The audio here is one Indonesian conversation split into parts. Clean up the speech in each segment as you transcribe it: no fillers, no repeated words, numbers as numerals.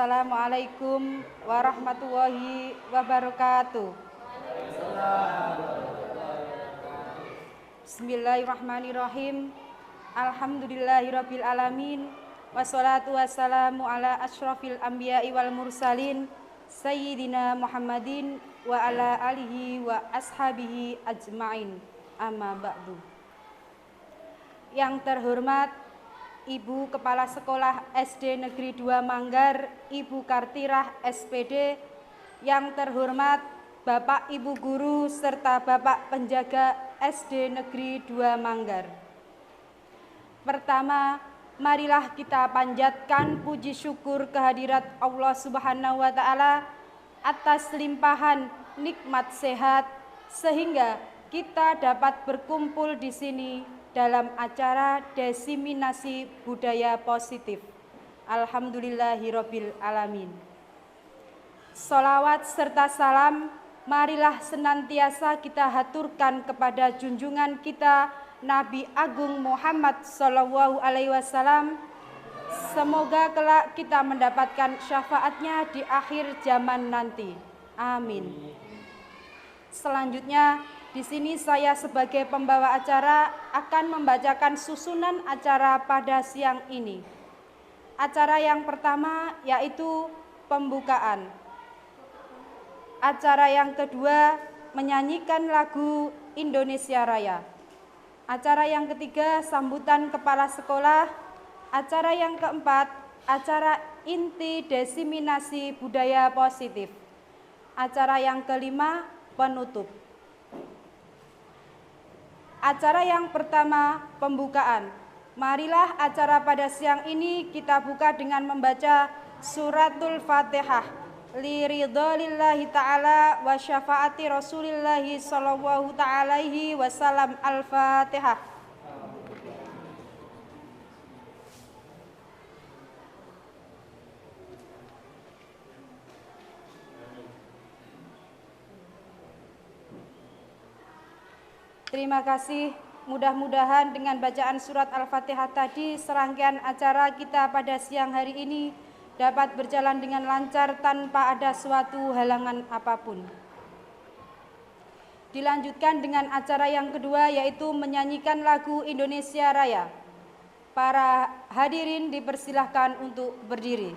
Assalamualaikum warahmatullahi wabarakatuh. Bismillahirrahmanirrahim. Alhamdulillahirabbil alamin. Wassalatu wassalamu ala asyrafil anbiya'i wal mursalin sayyidina Muhammadin wa ala alihi wa ashabihi ajmain. Amma ba'du. Yang terhormat Ibu Kepala Sekolah SD Negeri 2 Manggar, Ibu Kartirah SPD. Yang terhormat Bapak Ibu Guru serta Bapak Penjaga SD Negeri 2 Manggar. Pertama, marilah kita panjatkan puji syukur kehadirat Allah Subhanahu wa Ta'ala atas limpahan nikmat sehat sehingga kita dapat berkumpul di sini dalam acara diseminasi budaya positif. Alhamdulillahirabbil alamin. Sholawat serta salam marilah senantiasa kita haturkan kepada junjungan kita Nabi Agung Muhammad Sallallahu Alaihi Wasallam. Semoga kelak kita mendapatkan syafaatnya di akhir zaman nanti. Amin. Selanjutnya, di sini saya sebagai pembawa acara akan membacakan susunan acara pada siang ini. Acara yang pertama yaitu pembukaan. Acara yang kedua menyanyikan lagu Indonesia Raya. Acara yang ketiga sambutan kepala sekolah. Acara yang keempat acara inti diseminasi budaya positif. Acara yang kelima penutup. Acara yang pertama, pembukaan. Marilah acara pada siang ini kita buka dengan membaca suratul Fatihah. Liridhalillahi ta'ala wa syafaati rasulillahi sallallahu ta'alaihi wasallam. Al-Fatihah. Terima kasih, mudah-mudahan dengan bacaan surat Al-Fatihah tadi serangkaian acara kita pada siang hari ini dapat berjalan dengan lancar tanpa ada suatu halangan apapun. Dilanjutkan dengan acara yang kedua yaitu menyanyikan lagu Indonesia Raya. Para hadirin dipersilahkan untuk berdiri.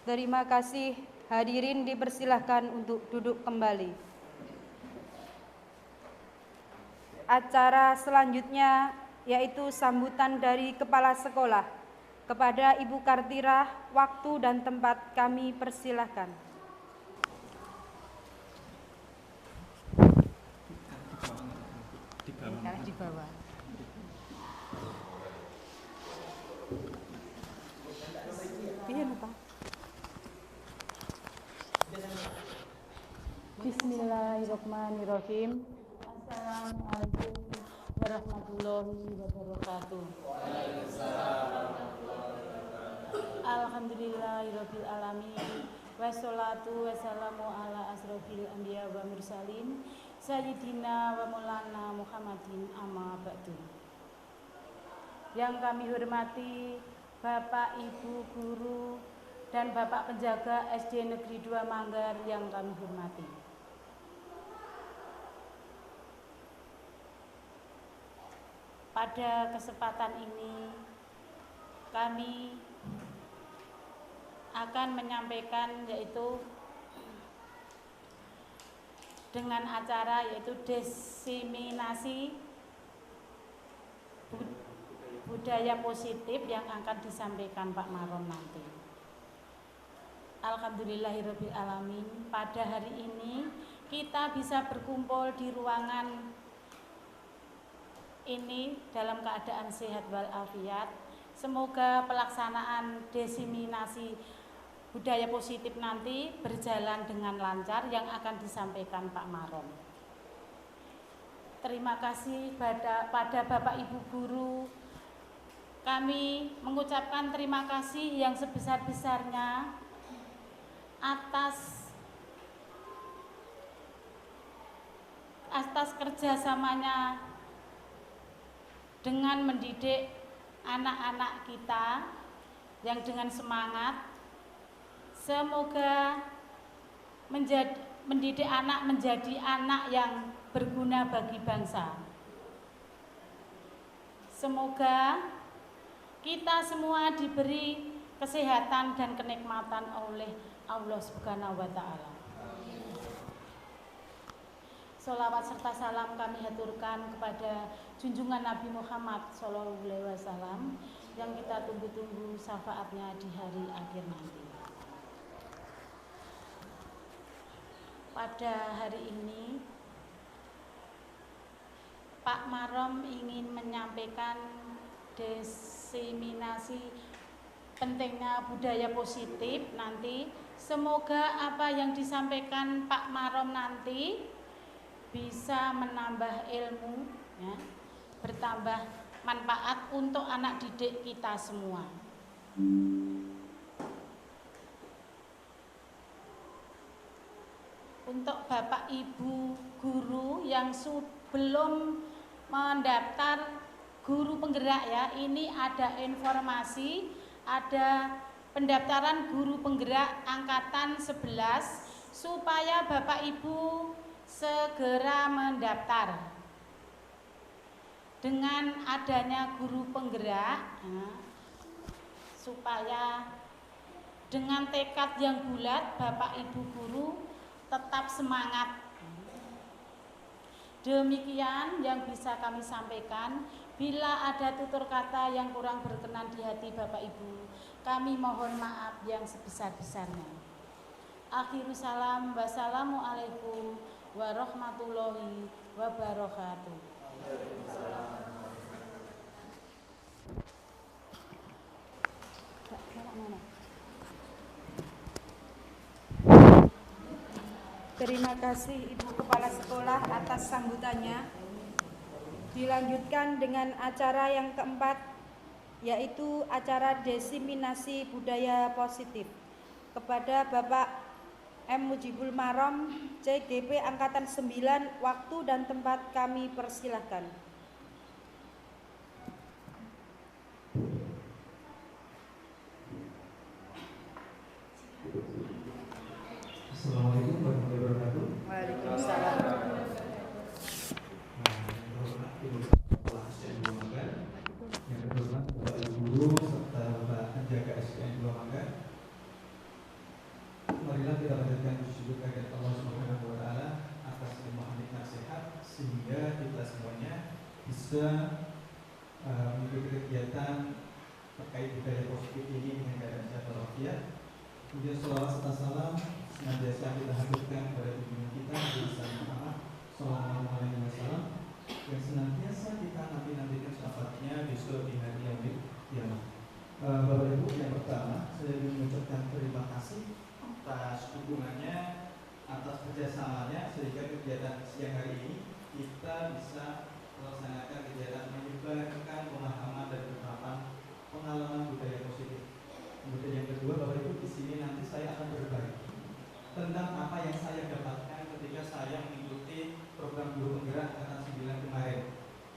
Terima kasih Hadirin dipersilahkan untuk duduk kembali. Acara selanjutnya yaitu sambutan dari Kepala Sekolah. Kepada Ibu Kartirah, waktu dan tempat kami persilahkan. Di bawah. Bismillahirrahmanirrahim. Assalamualaikum warahmatullahi wabarakatuh. Alhamdulillahirabbil alamin. Wassalatu wassalamu ala asrofil anbiya wa mursalin sayyidina wa maulana Muhammadin amma ba'du. Yang kami hormati Bapak, Ibu, guru, dan Bapak penjaga SD Negeri 2 Manggar yang kami hormati. Pada kesempatan ini kami akan menyampaikan yaitu dengan acara yaitu diseminasi budaya positif yang akan disampaikan Pak Marom nanti. Alhamdulillahirabbil alamin, pada hari ini kita bisa berkumpul di ruangan ini dalam keadaan sehat walafiat. Semoga pelaksanaan diseminasi budaya positif nanti berjalan dengan lancar yang akan disampaikan Pak Marom. Terima kasih pada Bapak Ibu guru. Kami mengucapkan terima kasih yang sebesar-besarnya atas kerjasamanya dengan mendidik anak-anak kita yang dengan semangat. Semoga mendidik anak menjadi anak yang berguna bagi bangsa. Semoga kita semua diberi kesehatan dan kenikmatan oleh Allah Subhanahu wa Ta'ala. Sholawat serta salam kami haturkan kepada junjungan Nabi Muhammad SAW yang kita tunggu-tunggu syafaatnya di hari akhir nanti. Pada hari ini Pak Marom ingin menyampaikan diseminasi pentingnya budaya positif nanti. Semoga apa yang disampaikan Pak Marom nanti bisa menambah ilmu, ya, bertambah manfaat untuk anak didik kita semua. Untuk Bapak Ibu guru yang belum mendaftar guru penggerak, ya, ini ada informasi, ada pendaftaran guru penggerak angkatan 11 supaya Bapak Ibu segera mendaftar. Dengan adanya guru penggerak, supaya dengan tekad yang bulat Bapak Ibu guru tetap semangat. Demikian yang bisa kami sampaikan. Bila ada tutur kata yang kurang berkenan di hati Bapak Ibu, kami mohon maaf yang sebesar-besarnya. Akhirul salam, wassalamualaikum warahmatullahi wabarakatuh. Terima kasih Ibu Kepala Sekolah atas sambutannya. Dilanjutkan dengan acara yang keempat, yaitu acara diseminasi budaya positif. Kepada Bapak M. Mujibul Marom, CGP Angkatan 9, waktu dan tempat kami persilahkan. Assalamualaikum warahmatullahi wabarakatuh. Waalaikumsalam. Ibu Kepala SDN 2 Manggar, yang terhormat Bapak Ibu Guru serta Bapak Penjaga SDN 2 Manggar. Marilah marilah kita panjatkan puji syukur kehadirat Allah Subhanahu wa taala atas limpahan nikmat sehat sehingga kita semuanya bisa mengikuti kegiatan terkait budaya positif ini dengan keadaan sehat walafiat. Kemudian sholawat serta salam senantiasa kita haturkan kepada junjungan kita Nabi Muhammad sallallahu alaihi wasallam yang senantiasa kita nantikan syafaatnya besok di hari yaumil qiyamah. Bapak Ibu, yang pertama saya ingin mengucapkan terima kasih atas dukungannya, atas kerjasamanya sehingga kegiatan siang hari ini kita bisa melaksanakan kegiatan menyebarkan pemahaman dan penerapan pengalaman budaya positif. Kemudian yang kedua, Bapak Ibu, di sini nanti saya akan berbagi tentang apa yang saya dapatkan ketika saya mengikuti program guru penggerak angkatan 9 kemarin,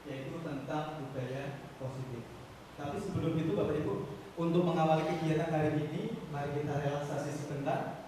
yaitu tentang budaya positif. Tapi sebelum itu Bapak Ibu, untuk mengawali kegiatan hari ini, mari kita relaksasi sebentar.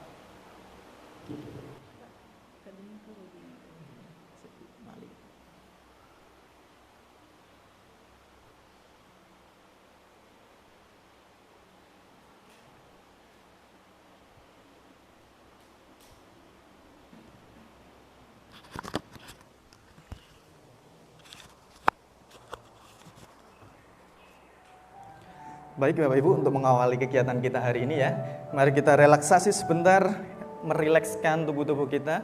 Baik Bapak Ibu, untuk mengawali kegiatan kita hari ini ya, mari kita relaksasi sebentar, merilekskan tubuh-tubuh kita.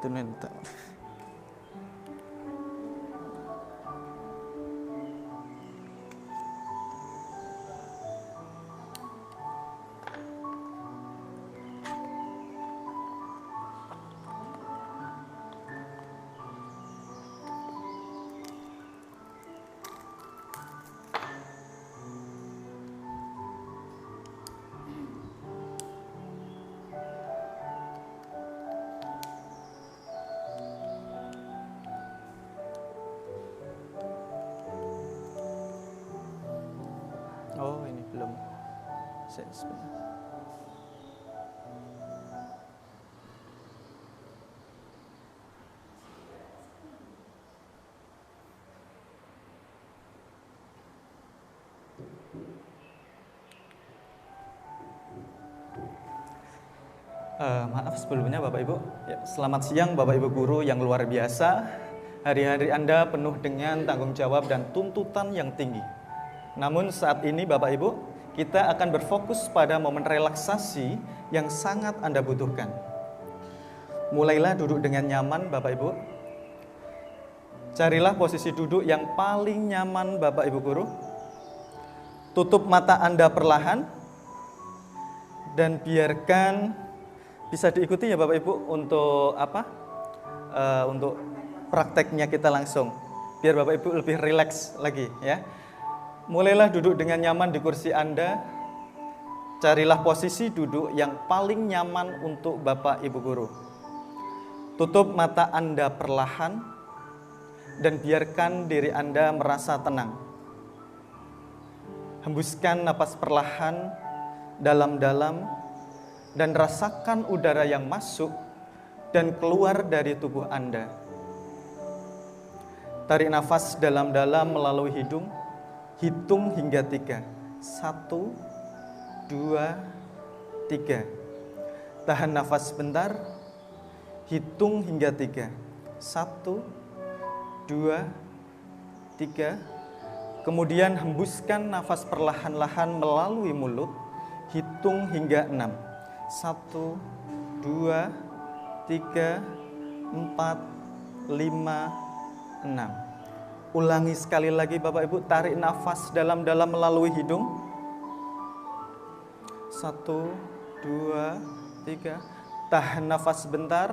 Betul. Oh, ini belum. Saya sebentar. Maaf sebelumnya Bapak Ibu. Ya, selamat siang Bapak Ibu guru yang luar biasa. Hari-hari Anda penuh dengan tanggung jawab dan tuntutan yang tinggi. Namun saat ini Bapak Ibu, kita akan berfokus pada momen relaksasi yang sangat Anda butuhkan. Mulailah duduk dengan nyaman Bapak Ibu. Carilah posisi duduk yang paling nyaman Bapak Ibu guru. Tutup mata Anda perlahan dan biarkan bisa diikuti ya Bapak Ibu untuk untuk prakteknya kita langsung. Biar Bapak Ibu lebih rileks lagi ya. Mulailah duduk dengan nyaman di kursi Anda. Carilah posisi duduk yang paling nyaman untuk Bapak Ibu guru. Tutup mata Anda perlahan dan biarkan diri Anda merasa tenang. Hembuskan napas perlahan dalam-dalam dan rasakan udara yang masuk dan keluar dari tubuh Anda. Tarik nafas dalam-dalam melalui hidung. Hitung hingga 3. 1, 2, 3. Tahan nafas sebentar. Hitung hingga 3. 1, 2, 3. Kemudian hembuskan nafas perlahan-lahan melalui mulut. Hitung hingga 6. 1, 2, 3, 4, 5, 6. Ulangi sekali lagi Bapak Ibu, tarik nafas dalam-dalam melalui hidung. 1, 2, 3. Tahan nafas sebentar.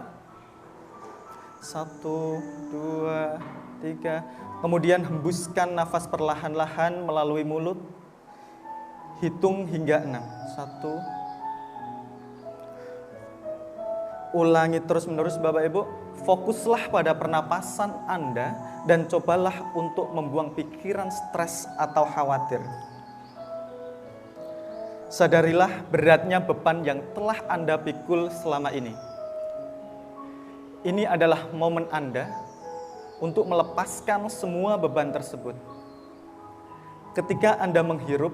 1, 2, 3. Kemudian hembuskan nafas perlahan-lahan melalui mulut. Hitung hingga 6. 1, Ulangi terus-menerus Bapak Ibu. Fokuslah pada pernapasan Anda dan cobalah untuk membuang pikiran stres atau khawatir. Sadarilah beratnya beban yang telah Anda pikul selama ini. Ini adalah momen Anda untuk melepaskan semua beban tersebut. Ketika Anda menghirup,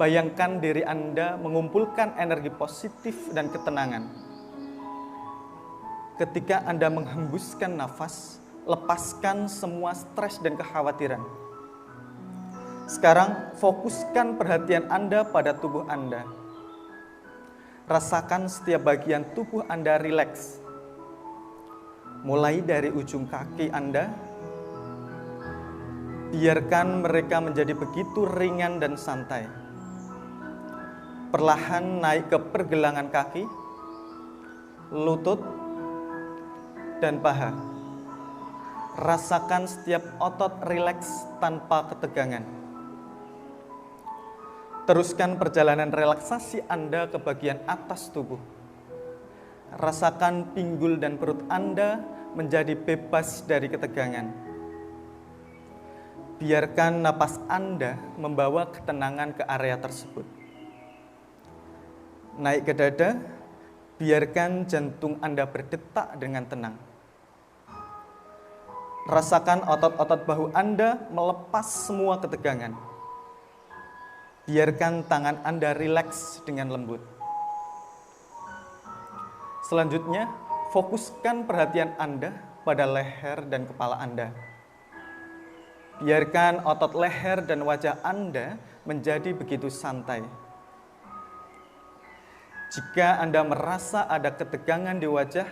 bayangkan diri Anda mengumpulkan energi positif dan ketenangan. Ketika Anda menghembuskan nafas, lepaskan semua stres dan kekhawatiran. Sekarang fokuskan perhatian Anda pada tubuh Anda. Rasakan setiap bagian tubuh Anda rileks. Mulai dari ujung kaki Anda, biarkan mereka menjadi begitu ringan dan santai. Perlahan naik ke pergelangan kaki, lutut, dan paha. Rasakan setiap otot rileks tanpa ketegangan. Teruskan perjalanan relaksasi Anda ke bagian atas tubuh. Rasakan pinggul dan perut Anda menjadi bebas dari ketegangan. Biarkan napas Anda membawa ketenangan ke area tersebut. Naik ke dada, biarkan jantung Anda berdetak dengan tenang. Rasakan otot-otot bahu Anda melepas semua ketegangan. Biarkan tangan Anda rileks dengan lembut. Selanjutnya, fokuskan perhatian Anda pada leher dan kepala Anda. Biarkan otot leher dan wajah Anda menjadi begitu santai. Jika Anda merasa ada ketegangan di wajah,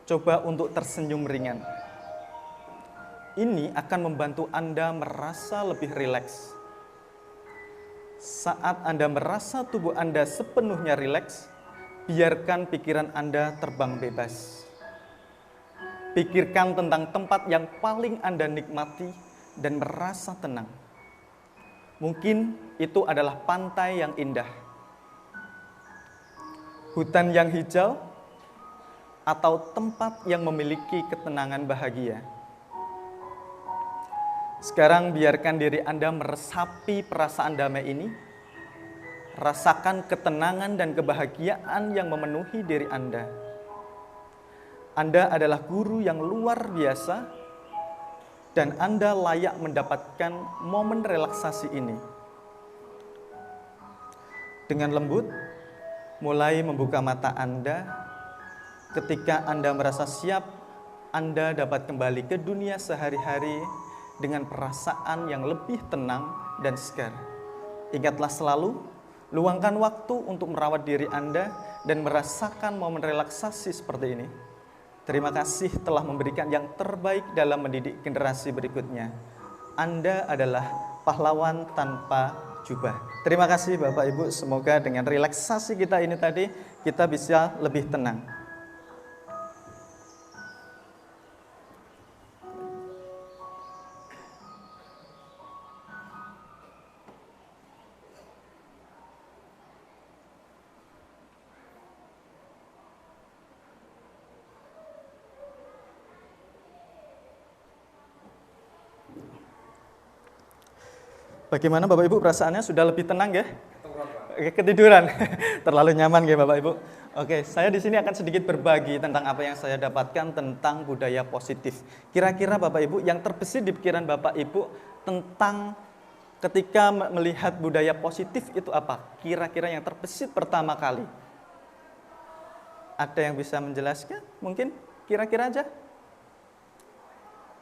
coba untuk tersenyum ringan. Ini akan membantu Anda merasa lebih rileks. Saat Anda merasa tubuh Anda sepenuhnya rileks, biarkan pikiran Anda terbang bebas. Pikirkan tentang tempat yang paling Anda nikmati dan merasa tenang. Mungkin itu adalah pantai yang indah, hutan yang hijau, atau tempat yang memiliki ketenangan bahagia. Sekarang biarkan diri Anda meresapi perasaan damai ini. Rasakan ketenangan dan kebahagiaan yang memenuhi diri Anda. Anda adalah guru yang luar biasa dan Anda layak mendapatkan momen relaksasi ini. Dengan lembut, mulai membuka mata Anda. Ketika Anda merasa siap, Anda dapat kembali ke dunia sehari-hari dengan perasaan yang lebih tenang dan segar. Ingatlah selalu, luangkan waktu untuk merawat diri Anda dan merasakan momen relaksasi seperti ini. Terima kasih telah memberikan yang terbaik dalam mendidik generasi berikutnya. Anda adalah pahlawan tanpa jubah. Terima kasih Bapak Ibu, semoga dengan relaksasi kita ini tadi, kita bisa lebih tenang. Bagaimana Bapak Ibu perasaannya? Sudah lebih tenang ya? Ketiduran. Terlalu nyaman ya Bapak Ibu. Oke, saya di sini akan sedikit berbagi tentang apa yang saya dapatkan tentang budaya positif. Kira-kira Bapak Ibu yang terbesit di pikiran Bapak Ibu tentang ketika melihat budaya positif itu apa? Kira-kira yang terbesit pertama kali. Ada yang bisa menjelaskan? Mungkin kira-kira aja.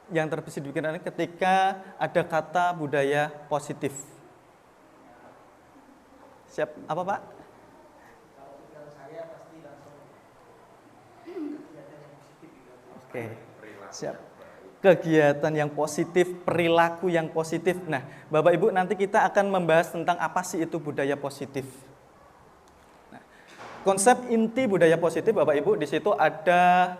Yang terbesit di pikiran ketika ada kata budaya positif. Siap, apa Pak? Kalau pikiran saya pasti langsung kegiatan yang positif gitu. Oke, siap. Kegiatan yang positif, perilaku yang positif. Nah, Bapak Ibu nanti kita akan membahas tentang apa sih itu budaya positif. Nah, konsep inti budaya positif Bapak Ibu di situ ada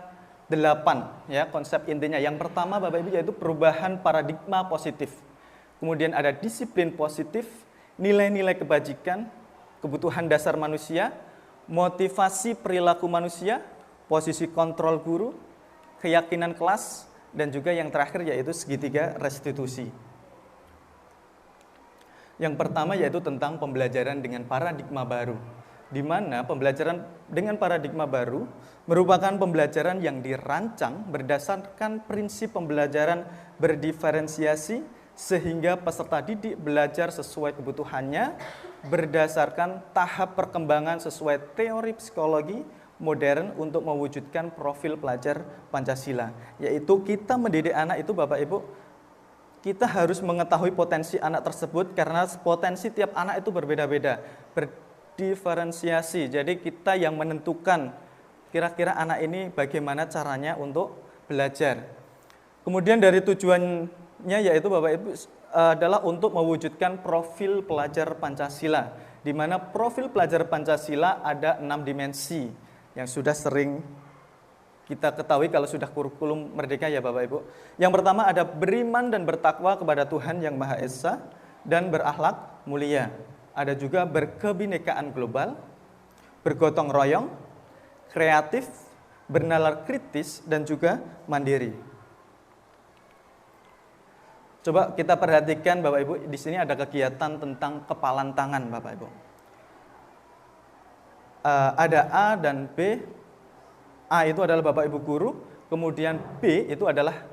8 ya konsep intinya. Yang pertama Bapak Ibu yaitu perubahan paradigma positif. Kemudian ada disiplin positif, nilai-nilai kebajikan, kebutuhan dasar manusia, motivasi perilaku manusia, posisi kontrol guru, keyakinan kelas, dan juga yang terakhir yaitu segitiga restitusi. Yang pertama yaitu tentang pembelajaran dengan paradigma baru, di mana pembelajaran dengan paradigma baru merupakan pembelajaran yang dirancang berdasarkan prinsip pembelajaran berdiferensiasi sehingga peserta didik belajar sesuai kebutuhannya berdasarkan tahap perkembangan sesuai teori psikologi modern untuk mewujudkan profil pelajar Pancasila. Yaitu kita mendidik anak itu Bapak Ibu, kita harus mengetahui potensi anak tersebut karena potensi tiap anak itu berbeda-beda, berdiferensiasi. Jadi kita yang menentukan kira-kira anak ini bagaimana caranya untuk belajar. Kemudian dari tujuannya yaitu Bapak Ibu adalah untuk mewujudkan profil pelajar Pancasila, di mana profil pelajar Pancasila ada 6 dimensi yang sudah sering kita ketahui kalau sudah kurikulum Merdeka ya Bapak Ibu. Yang pertama ada beriman dan bertakwa kepada Tuhan Yang Maha Esa dan berakhlak mulia. Ada juga berkebinekaan global, bergotong royong, kreatif, bernalar kritis, dan juga mandiri. Coba kita perhatikan Bapak Ibu, di sini ada kegiatan tentang kepalan tangan Bapak Ibu. Ada A dan B. A itu adalah Bapak Ibu guru, kemudian B itu adalah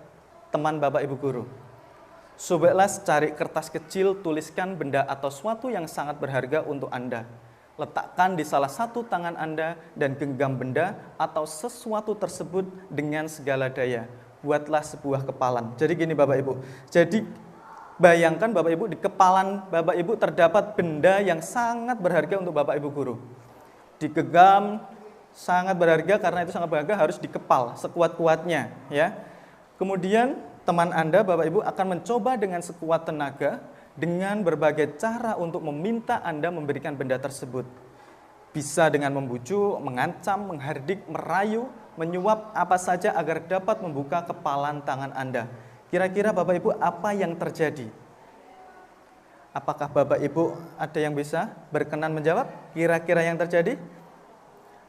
teman Bapak Ibu guru. Cobalah cari kertas kecil, tuliskan benda atau suatu yang sangat berharga untuk Anda. Letakkan di salah satu tangan Anda dan genggam benda atau sesuatu tersebut dengan segala daya. Buatlah sebuah kepalan. Jadi gini Bapak Ibu, jadi bayangkan Bapak Ibu di kepalan Bapak Ibu terdapat benda yang sangat berharga untuk Bapak Ibu guru. Digenggam, sangat berharga, karena itu sangat berharga harus dikepal sekuat-kuatnya ya. Kemudian teman Anda Bapak Ibu akan mencoba dengan sekuat tenaga dengan berbagai cara untuk meminta Anda memberikan benda tersebut. Bisa dengan membujuk, mengancam, menghardik, merayu, menyuap, apa saja agar dapat membuka kepalan tangan Anda. Kira-kira Bapak Ibu apa yang terjadi? Apakah Bapak Ibu ada yang bisa berkenan menjawab? Kira-kira yang terjadi?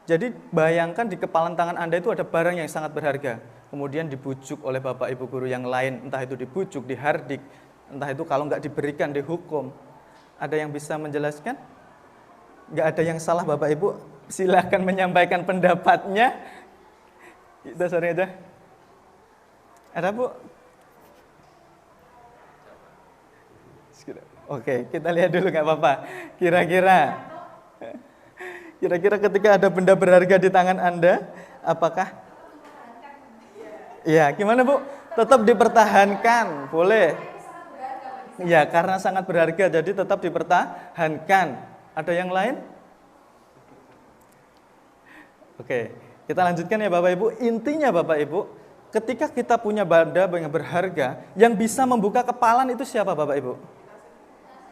Jadi bayangkan di kepalan tangan Anda itu ada barang yang sangat berharga. Kemudian dibujuk oleh Bapak Ibu guru yang lain, entah itu dibujuk, dihardik, entah itu kalau nggak diberikan dihukum. Ada yang bisa menjelaskan? Nggak ada yang salah Bapak Ibu, silakan menyampaikan pendapatnya. Kita sore aja. Ada Bu? Oke, kita lihat dulu nggak apa-apa. Kira-kira ketika ada benda berharga di tangan Anda, apakah? Ya, gimana Bu? Tetap dipertahankan, boleh. Ya, karena sangat berharga, jadi tetap dipertahankan. Ada yang lain? Oke, kita lanjutkan ya Bapak Ibu. Intinya Bapak Ibu, ketika kita punya benda yang berharga, yang bisa membuka kepalan itu siapa Bapak Ibu?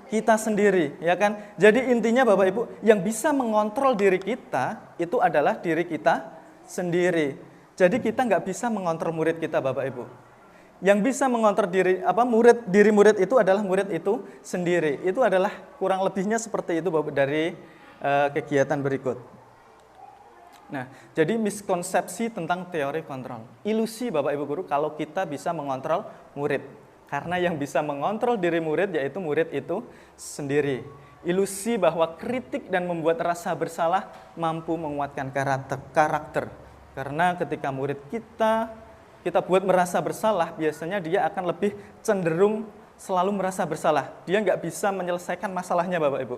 Kita sendiri, ya kan? Jadi intinya Bapak Ibu, yang bisa mengontrol diri kita itu adalah diri kita sendiri. Jadi kita nggak bisa mengontrol murid kita Bapak Ibu. Yang bisa mengontrol diri murid itu adalah murid itu sendiri. Itu adalah kurang lebihnya seperti itu Bapak dari kegiatan berikut. Nah, jadi miskonsepsi tentang teori kontrol. Ilusi Bapak Ibu guru kalau kita bisa mengontrol murid. Karena yang bisa mengontrol diri murid yaitu murid itu sendiri. Ilusi bahwa kritik dan membuat rasa bersalah mampu menguatkan karakter. Karena ketika murid kita buat merasa bersalah, biasanya dia akan lebih cenderung selalu merasa bersalah. Dia nggak bisa menyelesaikan masalahnya Bapak Ibu.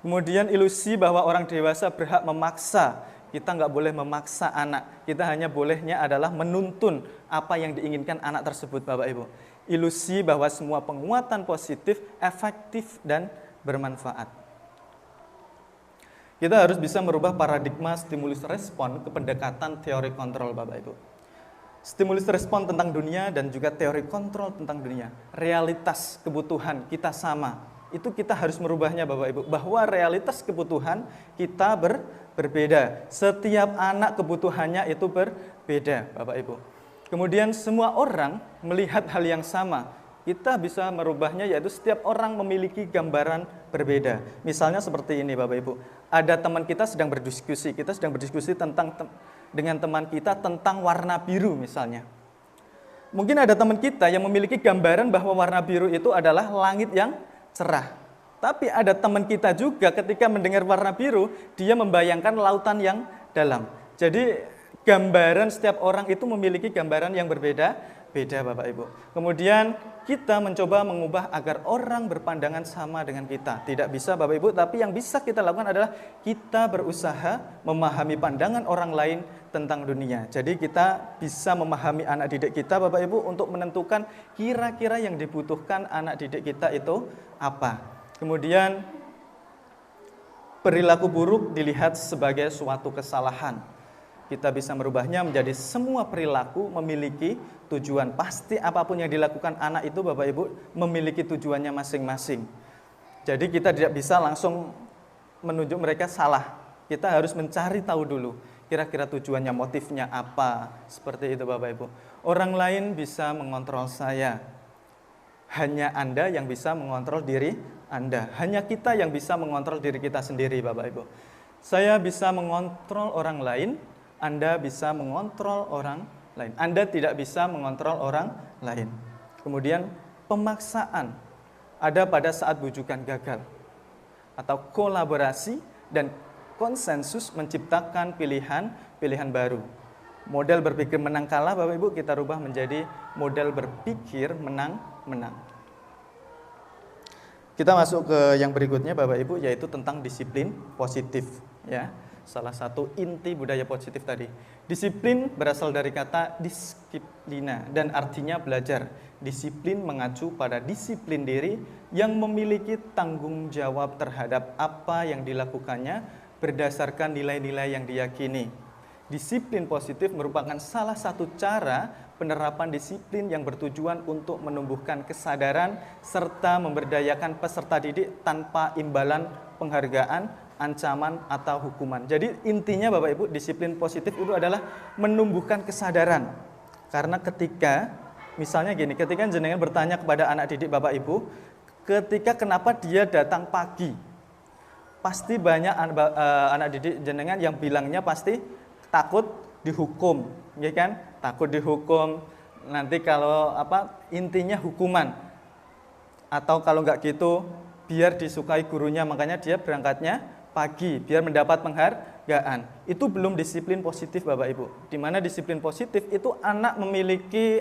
Kemudian ilusi bahwa orang dewasa berhak memaksa. Kita nggak boleh memaksa anak. Kita hanya bolehnya adalah menuntun apa yang diinginkan anak tersebut Bapak Ibu. Ilusi bahwa semua penguatan positif, efektif, dan bermanfaat. Kita harus bisa merubah paradigma stimulus respon ke pendekatan teori kontrol Bapak Ibu. Stimulus respon tentang dunia dan juga teori kontrol tentang dunia. Realitas kebutuhan kita sama. Itu kita harus merubahnya Bapak Ibu. Bahwa realitas kebutuhan kita berbeda. Setiap anak kebutuhannya itu berbeda Bapak Ibu. Kemudian semua orang melihat hal yang sama. Kita bisa merubahnya yaitu setiap orang memiliki gambaran berbeda. Misalnya seperti ini Bapak Ibu. Ada teman kita sedang berdiskusi. Kita sedang berdiskusi tentang dengan teman kita tentang warna biru misalnya. Mungkin ada teman kita yang memiliki gambaran bahwa warna biru itu adalah langit yang cerah. Tapi ada teman kita juga ketika mendengar warna biru, dia membayangkan lautan yang dalam. Jadi gambaran setiap orang itu memiliki gambaran yang berbeda-beda Bapak Ibu. Kemudian kita mencoba mengubah agar orang berpandangan sama dengan kita. Tidak bisa Bapak Ibu, tapi yang bisa kita lakukan adalah kita berusaha memahami pandangan orang lain tentang dunia. Jadi kita bisa memahami anak didik kita Bapak Ibu untuk menentukan kira-kira yang dibutuhkan anak didik kita itu apa. Kemudian perilaku buruk dilihat sebagai suatu kesalahan. Kita bisa merubahnya menjadi semua perilaku memiliki tujuan. Pasti apapun yang dilakukan anak itu Bapak Ibu memiliki tujuannya masing-masing. Jadi kita tidak bisa langsung menunjuk mereka salah. Kita harus mencari tahu dulu kira-kira tujuannya, motifnya apa. Seperti itu Bapak Ibu. Orang lain bisa mengontrol saya. Hanya Anda yang bisa mengontrol diri Anda. Hanya kita yang bisa mengontrol diri kita sendiri Bapak Ibu. Saya bisa mengontrol orang lain, Anda bisa mengontrol orang lain. Anda tidak bisa mengontrol orang lain. Kemudian pemaksaan ada pada saat bujukan gagal. Atau kolaborasi dan konsensus menciptakan pilihan baru. Model berpikir menang kalah Bapak Ibu kita rubah menjadi model berpikir menang-menang. Kita masuk ke yang berikutnya Bapak Ibu, yaitu tentang disiplin positif ya. Salah satu inti budaya positif tadi. Disiplin berasal dari kata disiplina dan artinya belajar. Disiplin mengacu pada disiplin diri yang memiliki tanggung jawab terhadap apa yang dilakukannya berdasarkan nilai-nilai yang diyakini. Disiplin positif merupakan salah satu cara penerapan disiplin yang bertujuan untuk menumbuhkan kesadaran serta memberdayakan peserta didik tanpa imbalan penghargaan, ancaman, atau hukuman. Jadi intinya Bapak Ibu, disiplin positif itu adalah menumbuhkan kesadaran. Karena ketika, misalnya gini, ketika jenengan bertanya kepada anak didik Bapak Ibu, ketika kenapa dia datang pagi, pasti banyak anak didik jenengan yang bilangnya pasti takut dihukum, ya kan? Takut dihukum, nanti kalau intinya hukuman. Atau kalau enggak gitu, biar disukai gurunya, makanya dia berangkatnya pagi, biar mendapat penghargaan. Itu belum disiplin positif Bapak Ibu. Di mana disiplin positif itu anak memiliki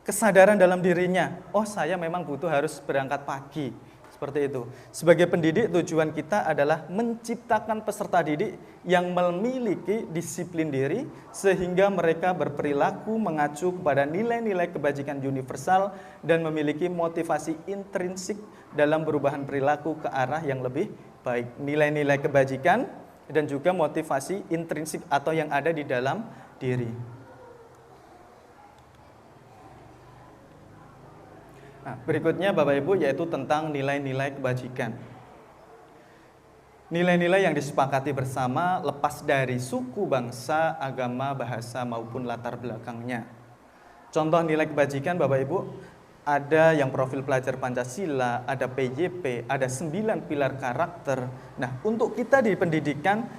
kesadaran dalam dirinya. Oh, saya memang butuh harus berangkat pagi. Seperti itu. Sebagai pendidik, tujuan kita adalah menciptakan peserta didik yang memiliki disiplin diri sehingga mereka berperilaku mengacu kepada nilai-nilai kebajikan universal dan memiliki motivasi intrinsik dalam perubahan perilaku ke arah yang lebih baik. Nilai-nilai kebajikan dan juga motivasi intrinsik atau yang ada di dalam diri. Nah, berikutnya Bapak Ibu yaitu tentang nilai-nilai kebajikan. Nilai-nilai yang disepakati bersama lepas dari suku, bangsa, agama, bahasa maupun latar belakangnya. Contoh nilai kebajikan Bapak Ibu, ada yang profil pelajar Pancasila, ada PYP, ada 9 pilar karakter. Nah, untuk kita di pendidikan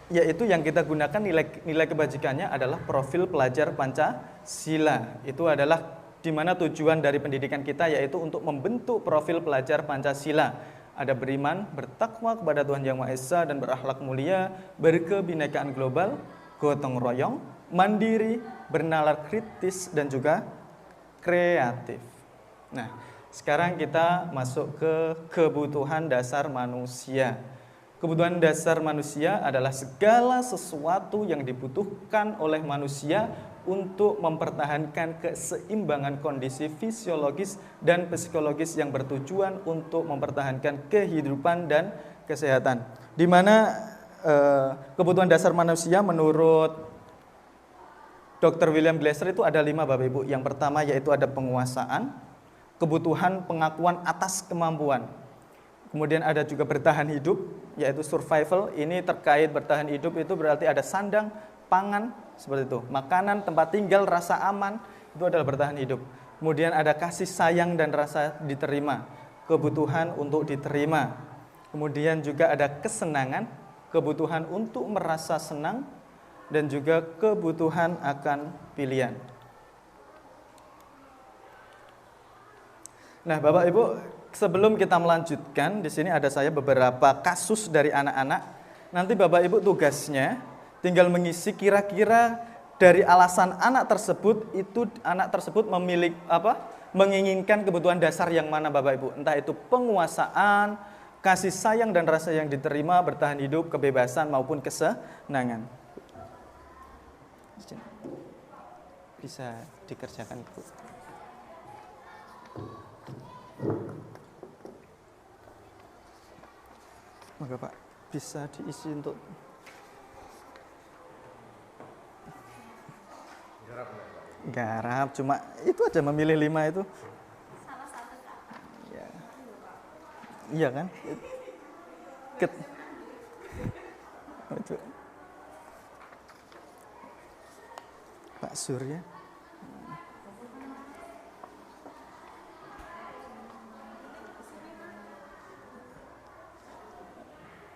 yaitu yang kita gunakan nilai kebajikannya adalah profil pelajar Pancasila. Itu adalah di mana tujuan dari pendidikan kita yaitu untuk membentuk profil pelajar Pancasila. Ada beriman, bertakwa kepada Tuhan Yang Maha Esa dan berakhlak mulia, berkebinekaan global, gotong royong, mandiri, bernalar kritis dan juga kreatif. Nah, sekarang kita masuk ke kebutuhan dasar manusia. Kebutuhan dasar manusia adalah segala sesuatu yang dibutuhkan oleh manusia untuk mempertahankan keseimbangan kondisi fisiologis dan psikologis yang bertujuan untuk mempertahankan kehidupan dan kesehatan. Di mana kebutuhan dasar manusia menurut Dr. William Glasser itu ada 5 Bapak Ibu. Yang pertama yaitu ada penguasaan, kebutuhan pengakuan atas kemampuan. Kemudian ada juga bertahan hidup, yaitu survival. Ini terkait bertahan hidup itu berarti ada sandang, pangan, seperti itu. Makanan, tempat tinggal, rasa aman, itu adalah bertahan hidup. Kemudian ada kasih sayang dan rasa diterima, kebutuhan untuk diterima. Kemudian juga ada kesenangan, kebutuhan untuk merasa senang, dan juga kebutuhan akan pilihan. Nah, Bapak Ibu, sebelum kita melanjutkan, di sini ada saya beberapa kasus dari anak-anak. Nanti Bapak Ibu tugasnya tinggal mengisi kira-kira dari alasan anak tersebut memiliki menginginkan kebutuhan dasar yang mana Bapak Ibu. Entah itu penguasaan, kasih sayang dan rasa yang diterima, bertahan hidup, kebebasan maupun kesenangan. Bisa dikerjakan, Bu. Maka Pak, bisa diisi untuk garap, cuma itu aja memilih 5 itu. Salah satu, Kak. Ya. Iya kan? Pak Surya.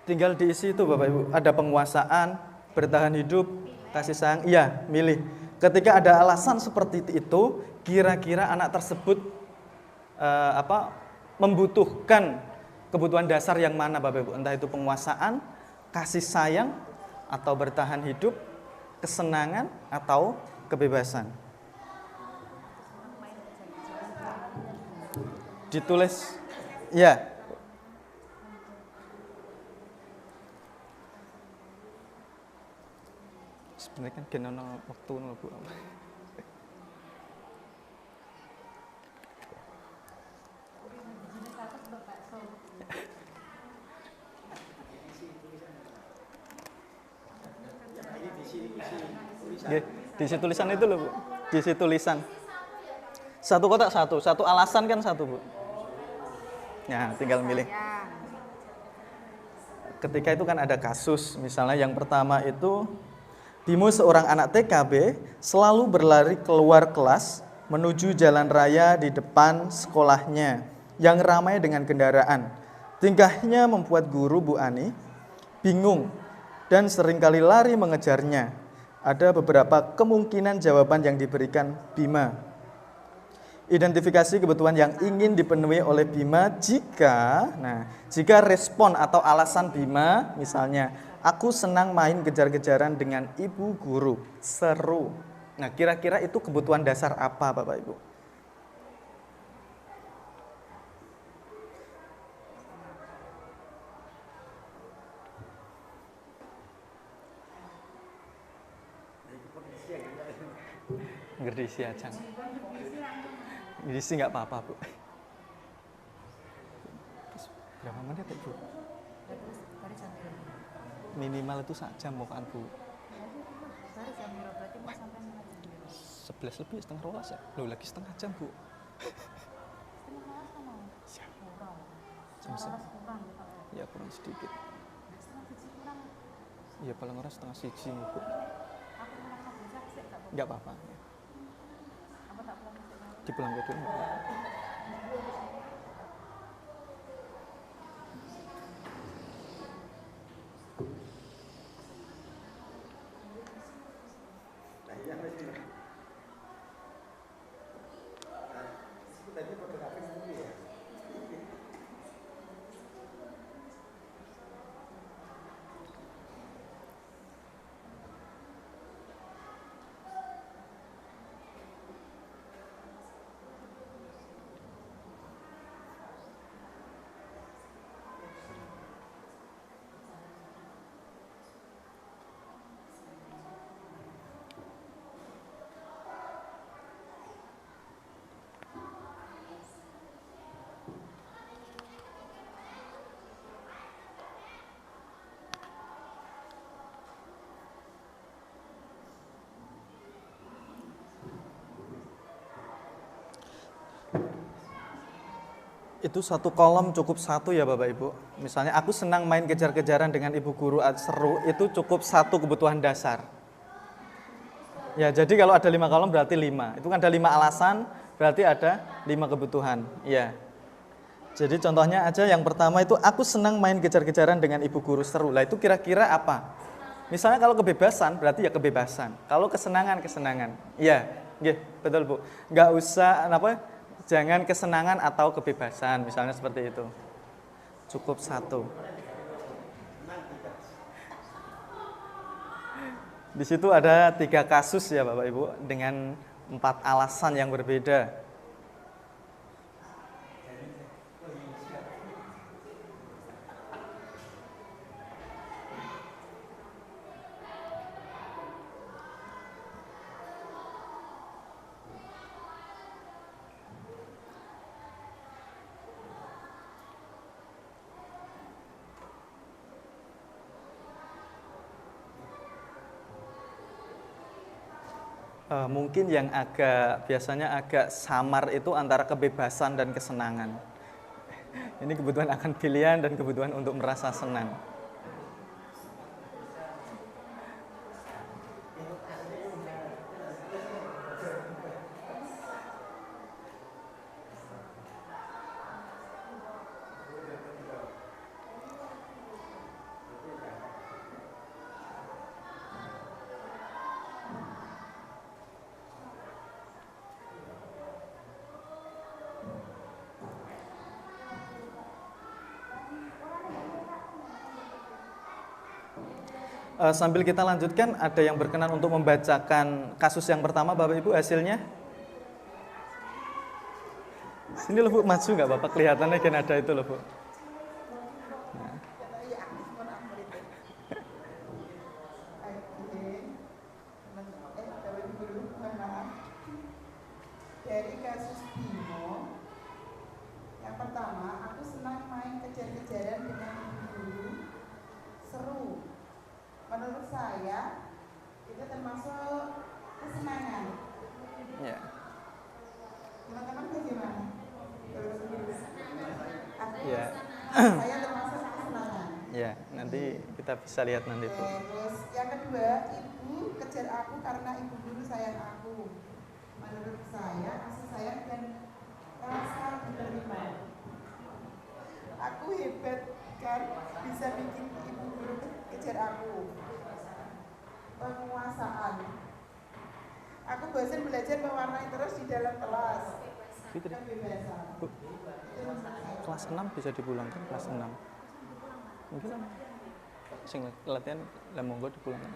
Tinggal diisi itu Bapak Ibu. Ada penguasaan, bertahan hidup, kasih sayang. Iya, milih. Ketika ada alasan seperti itu, kira-kira anak tersebut membutuhkan kebutuhan dasar yang mana Bapak Ibu? Entah itu penguasaan, kasih sayang, atau bertahan hidup, kesenangan, atau kebebasan. Ditulis, ya. Sebenarnya kan genono waktu Bu. Diisi tulisan itu loh Bu. Diisi tulisan. Satu kotak satu alasan kan satu Bu. Ya, tinggal milih. Ketika itu kan ada kasus, misalnya yang pertama itu Bimo seorang anak TKB selalu berlari keluar kelas menuju jalan raya di depan sekolahnya yang ramai dengan kendaraan. Tingkahnya membuat guru Bu Ani bingung dan seringkali lari mengejarnya. Ada beberapa kemungkinan jawaban yang diberikan Bima. Identifikasi kebutuhan yang ingin dipenuhi oleh Bima jika respon atau alasan Bima misalnya, aku senang main kejar-kejaran dengan ibu guru, seru. Nah, kira-kira itu kebutuhan dasar apa Bapak Ibu? Ngerdisi aja. Ngerdisi nggak apa-apa Bu. Berapa menit Bu? Minimal itu 1 jam kan Bu. 11 lebih, setengah 12 ya? Loh, lagi setengah jam Bu. Ya kurang sedikit. Ya paling kurang setengah 1 Bu. Enggak apa-apa. Dipulang ke dulu. Itu satu kolom cukup 1 ya Bapak Ibu. Misalnya aku senang main kejar-kejaran dengan ibu guru, seru, itu cukup 1 kebutuhan dasar. Ya, jadi kalau ada 5 kolom berarti 5. Itu kan ada 5 alasan, berarti ada 5 kebutuhan. Ya. Jadi contohnya aja yang pertama itu aku senang main kejar-kejaran dengan ibu guru seru. Lah itu kira-kira apa? Misalnya kalau kebebasan berarti ya kebebasan. Kalau kesenangan kesenangan. Iya, nggih, betul Bu. Nggak usah apa? Jangan kesenangan atau kebebasan, misalnya seperti itu. Cukup satu. Di situ ada 3 kasus ya Bapak Ibu dengan 4 alasan yang berbeda. Mungkin yang biasanya agak samar itu antara kebebasan dan kesenangan. Ini kebutuhan akan pilihan dan kebutuhan untuk merasa senang. Sambil kita lanjutkan, ada yang berkenan untuk membacakan kasus yang pertama Bapak Ibu hasilnya? Sini loh Bu, maju nggak Bapak? Kelihatannya kan ada itu loh Bu. Nah. Dari kasus Bimo, yang pertama, aku senang main kejar-kejaran dengan ibu guru, seru. Menurut saya itu termasuk kesenangan. Ya. Teman-teman bagaimana? Ya. Saya termasuk kesenangan. Ya, nanti kita bisa lihat nanti Bu. Terus yang kedua, ibu kejar aku karena ibu guru sayang aku. Menurut saya kasih sayang dan rasa diterima. Aku hebat kan, bisa bikin ibu guru kejar aku. Penguasaan. Aku bosan belajar mewarnai terus di dalam kelas. Fitri. Kebebasan. Bu, kelas 6 bisa dipulangkan, kelas 6. Mungkin sing latihan lah monggo dipulangkan.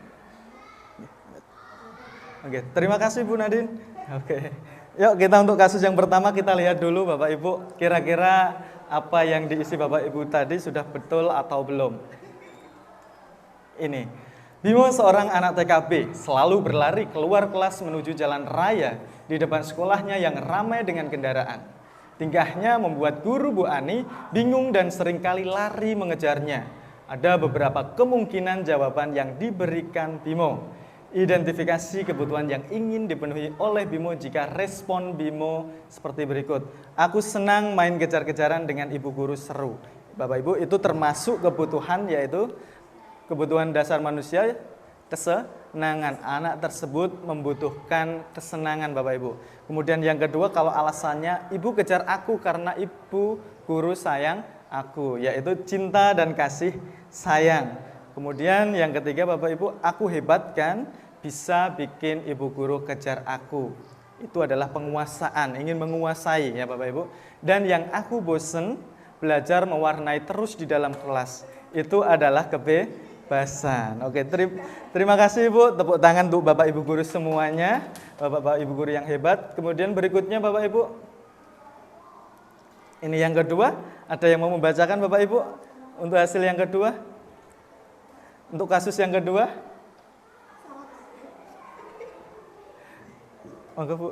Oke, terima kasih Bu Nadine. Oke. Yuk kita untuk kasus yang pertama kita lihat dulu Bapak Ibu, kira-kira apa yang diisi Bapak Ibu tadi sudah betul atau belum. Ini, Bimo seorang anak TKB selalu berlari keluar kelas menuju jalan raya di depan sekolahnya yang ramai dengan kendaraan. Tingkahnya membuat guru Bu Ani bingung dan seringkali lari mengejarnya. Ada beberapa kemungkinan jawaban yang diberikan Bimo. Identifikasi kebutuhan yang ingin dipenuhi oleh Bimo jika respon Bimo seperti berikut. Aku senang main kejar-kejaran dengan ibu guru seru. Bapak Ibu, itu termasuk kebutuhan, yaitu kebutuhan dasar manusia, kesenangan. Anak tersebut membutuhkan kesenangan Bapak Ibu. Kemudian yang kedua, kalau alasannya ibu kejar aku karena ibu guru sayang aku, yaitu cinta dan kasih sayang. Kemudian yang ketiga Bapak Ibu, aku hebat kan bisa bikin ibu guru kejar aku. Itu adalah penguasaan, ingin menguasai ya Bapak Ibu. Dan yang aku bosen belajar mewarnai terus di dalam kelas. Itu adalah kebebasan. Oke, terima kasih Ibu. Tepuk tangan untuk Bapak Ibu guru semuanya. Bapak Ibu guru yang hebat. Kemudian berikutnya Bapak Ibu. Ini yang kedua, ada yang mau membacakan Bapak Ibu untuk hasil yang kedua? Untuk kasus yang kedua? Monggo Bu.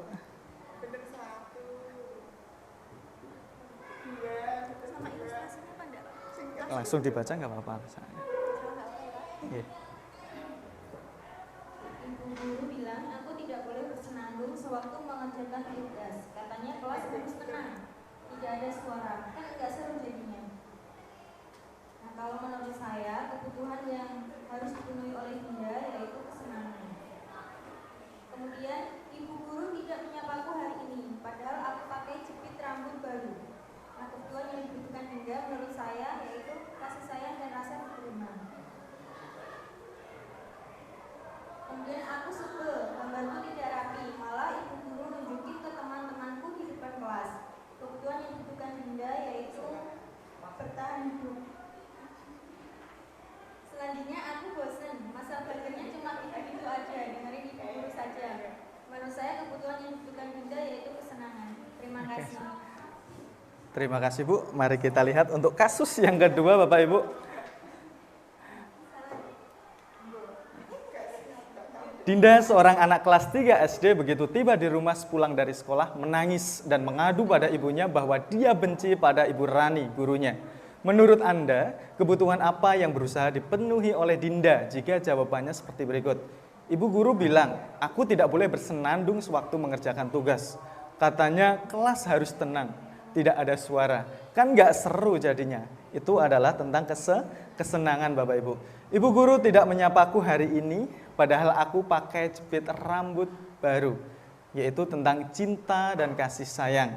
Langsung dibaca nggak apa-apa. Ibu guru bilang aku tidak boleh bersenandung sewaktu mengerjakan tugas. Katanya kelas harus tenang, tidak ada suara, kan nggak seru jadinya. Nah, kalau menurut saya kebutuhan yang harus dipenuhi oleh Dinda yaitu kesenangan. Kemudian ibu guru tidak menyapaku hari ini, padahal aku pakai jepit rambut baru. Nah, kebutuhan yang Terima kasih Bu. Mari kita lihat untuk kasus yang kedua Bapak Ibu. Dinda, seorang anak kelas 3 SD, begitu tiba di rumah sepulang dari sekolah, menangis dan mengadu pada ibunya bahwa dia benci pada Ibu Rani, gurunya. Menurut Anda, kebutuhan apa yang berusaha dipenuhi oleh Dinda jika jawabannya seperti berikut? Ibu guru bilang, aku tidak boleh bersenandung sewaktu mengerjakan tugas. Katanya kelas harus tenang, tidak ada suara. Kan nggak seru jadinya. Itu adalah tentang kesenangan Bapak Ibu. Ibu guru tidak menyapaku hari ini, padahal aku pakai jepit rambut baru, yaitu tentang cinta dan kasih sayang.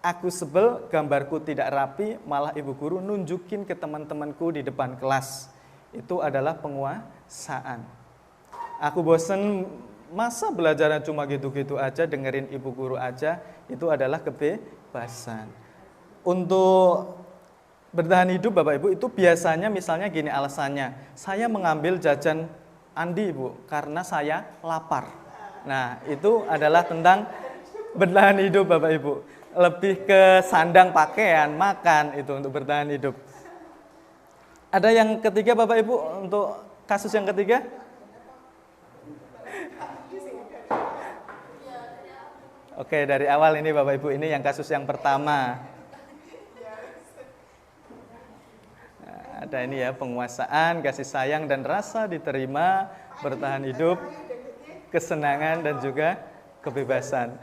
Aku sebel gambarku tidak rapi, malah ibu guru nunjukin ke teman-temanku di depan kelas. Itu adalah penguasaan. Aku bosen, masa belajarnya cuma gitu-gitu aja, dengerin ibu guru aja, itu adalah kebebasan. Untuk bertahan hidup Bapak Ibu itu biasanya misalnya gini alasannya, saya mengambil jajan Andi Bu karena saya lapar. Nah itu adalah tentang bertahan hidup Bapak Ibu. Lebih ke sandang pakaian, makan itu untuk bertahan hidup. Ada yang ketiga Bapak Ibu untuk kasus yang ketiga? Oke, dari awal ini Bapak Ibu, ini yang kasus yang pertama. Nah, ada ini ya, penguasaan, kasih sayang dan rasa diterima, bertahan hidup, kesenangan dan juga kebebasan.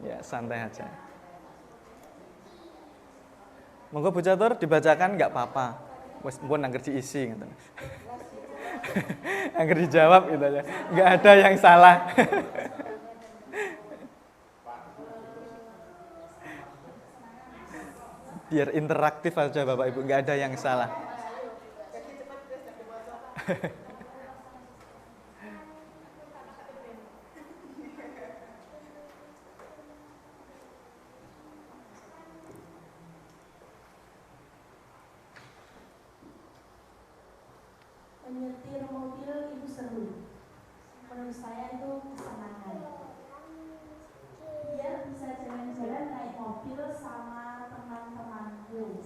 Ya, santai aja. Monggo Bu Catur dibacakan nggak apa-apa. Wes pun angger diisi gitu. Angger dijawab gitu aja. Nggak ada yang salah. Biar interaktif aja Bapak Ibu, nggak ada yang salah. Menyetir mobil itu seru. Menurut saya itu kesenangan. Biar bisa jalan-jalan naik mobil sama teman-temanku.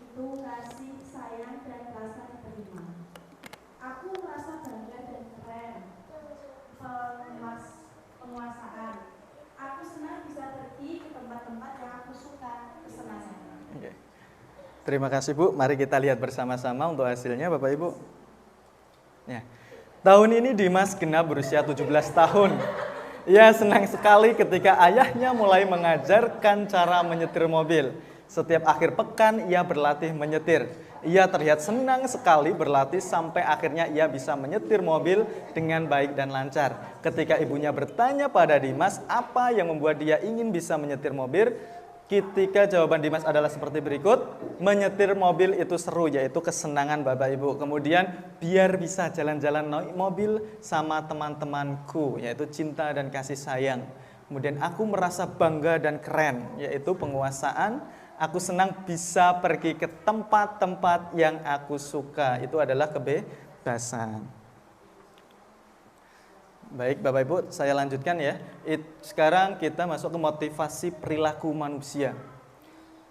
Itu kasih sayang dan rasa diterima. Aku merasa bangga dan keren. Penguasaan. Aku senang bisa pergi ke tempat-tempat yang aku suka, kesenangan. Oke. Terima kasih Bu. Mari kita lihat bersama-sama untuk hasilnya Bapak Ibu. Ya. Tahun ini Dimas genap berusia 17 tahun. Ia senang sekali ketika ayahnya mulai mengajarkan cara menyetir mobil. Setiap akhir pekan ia berlatih menyetir. Ia terlihat senang sekali berlatih sampai akhirnya ia bisa menyetir mobil dengan baik dan lancar. Ketika ibunya bertanya pada Dimas apa yang membuat dia ingin bisa menyetir mobil, ketika jawaban Dimas adalah seperti berikut, menyetir mobil itu seru, yaitu kesenangan Bapak Ibu. Kemudian biar bisa jalan-jalan naik mobil sama teman-temanku, yaitu cinta dan kasih sayang. Kemudian aku merasa bangga dan keren, yaitu penguasaan. Aku senang bisa pergi ke tempat-tempat yang aku suka, itu adalah kebebasan. Baik Bapak Ibu, saya lanjutkan ya. Sekarang kita masuk ke motivasi perilaku manusia.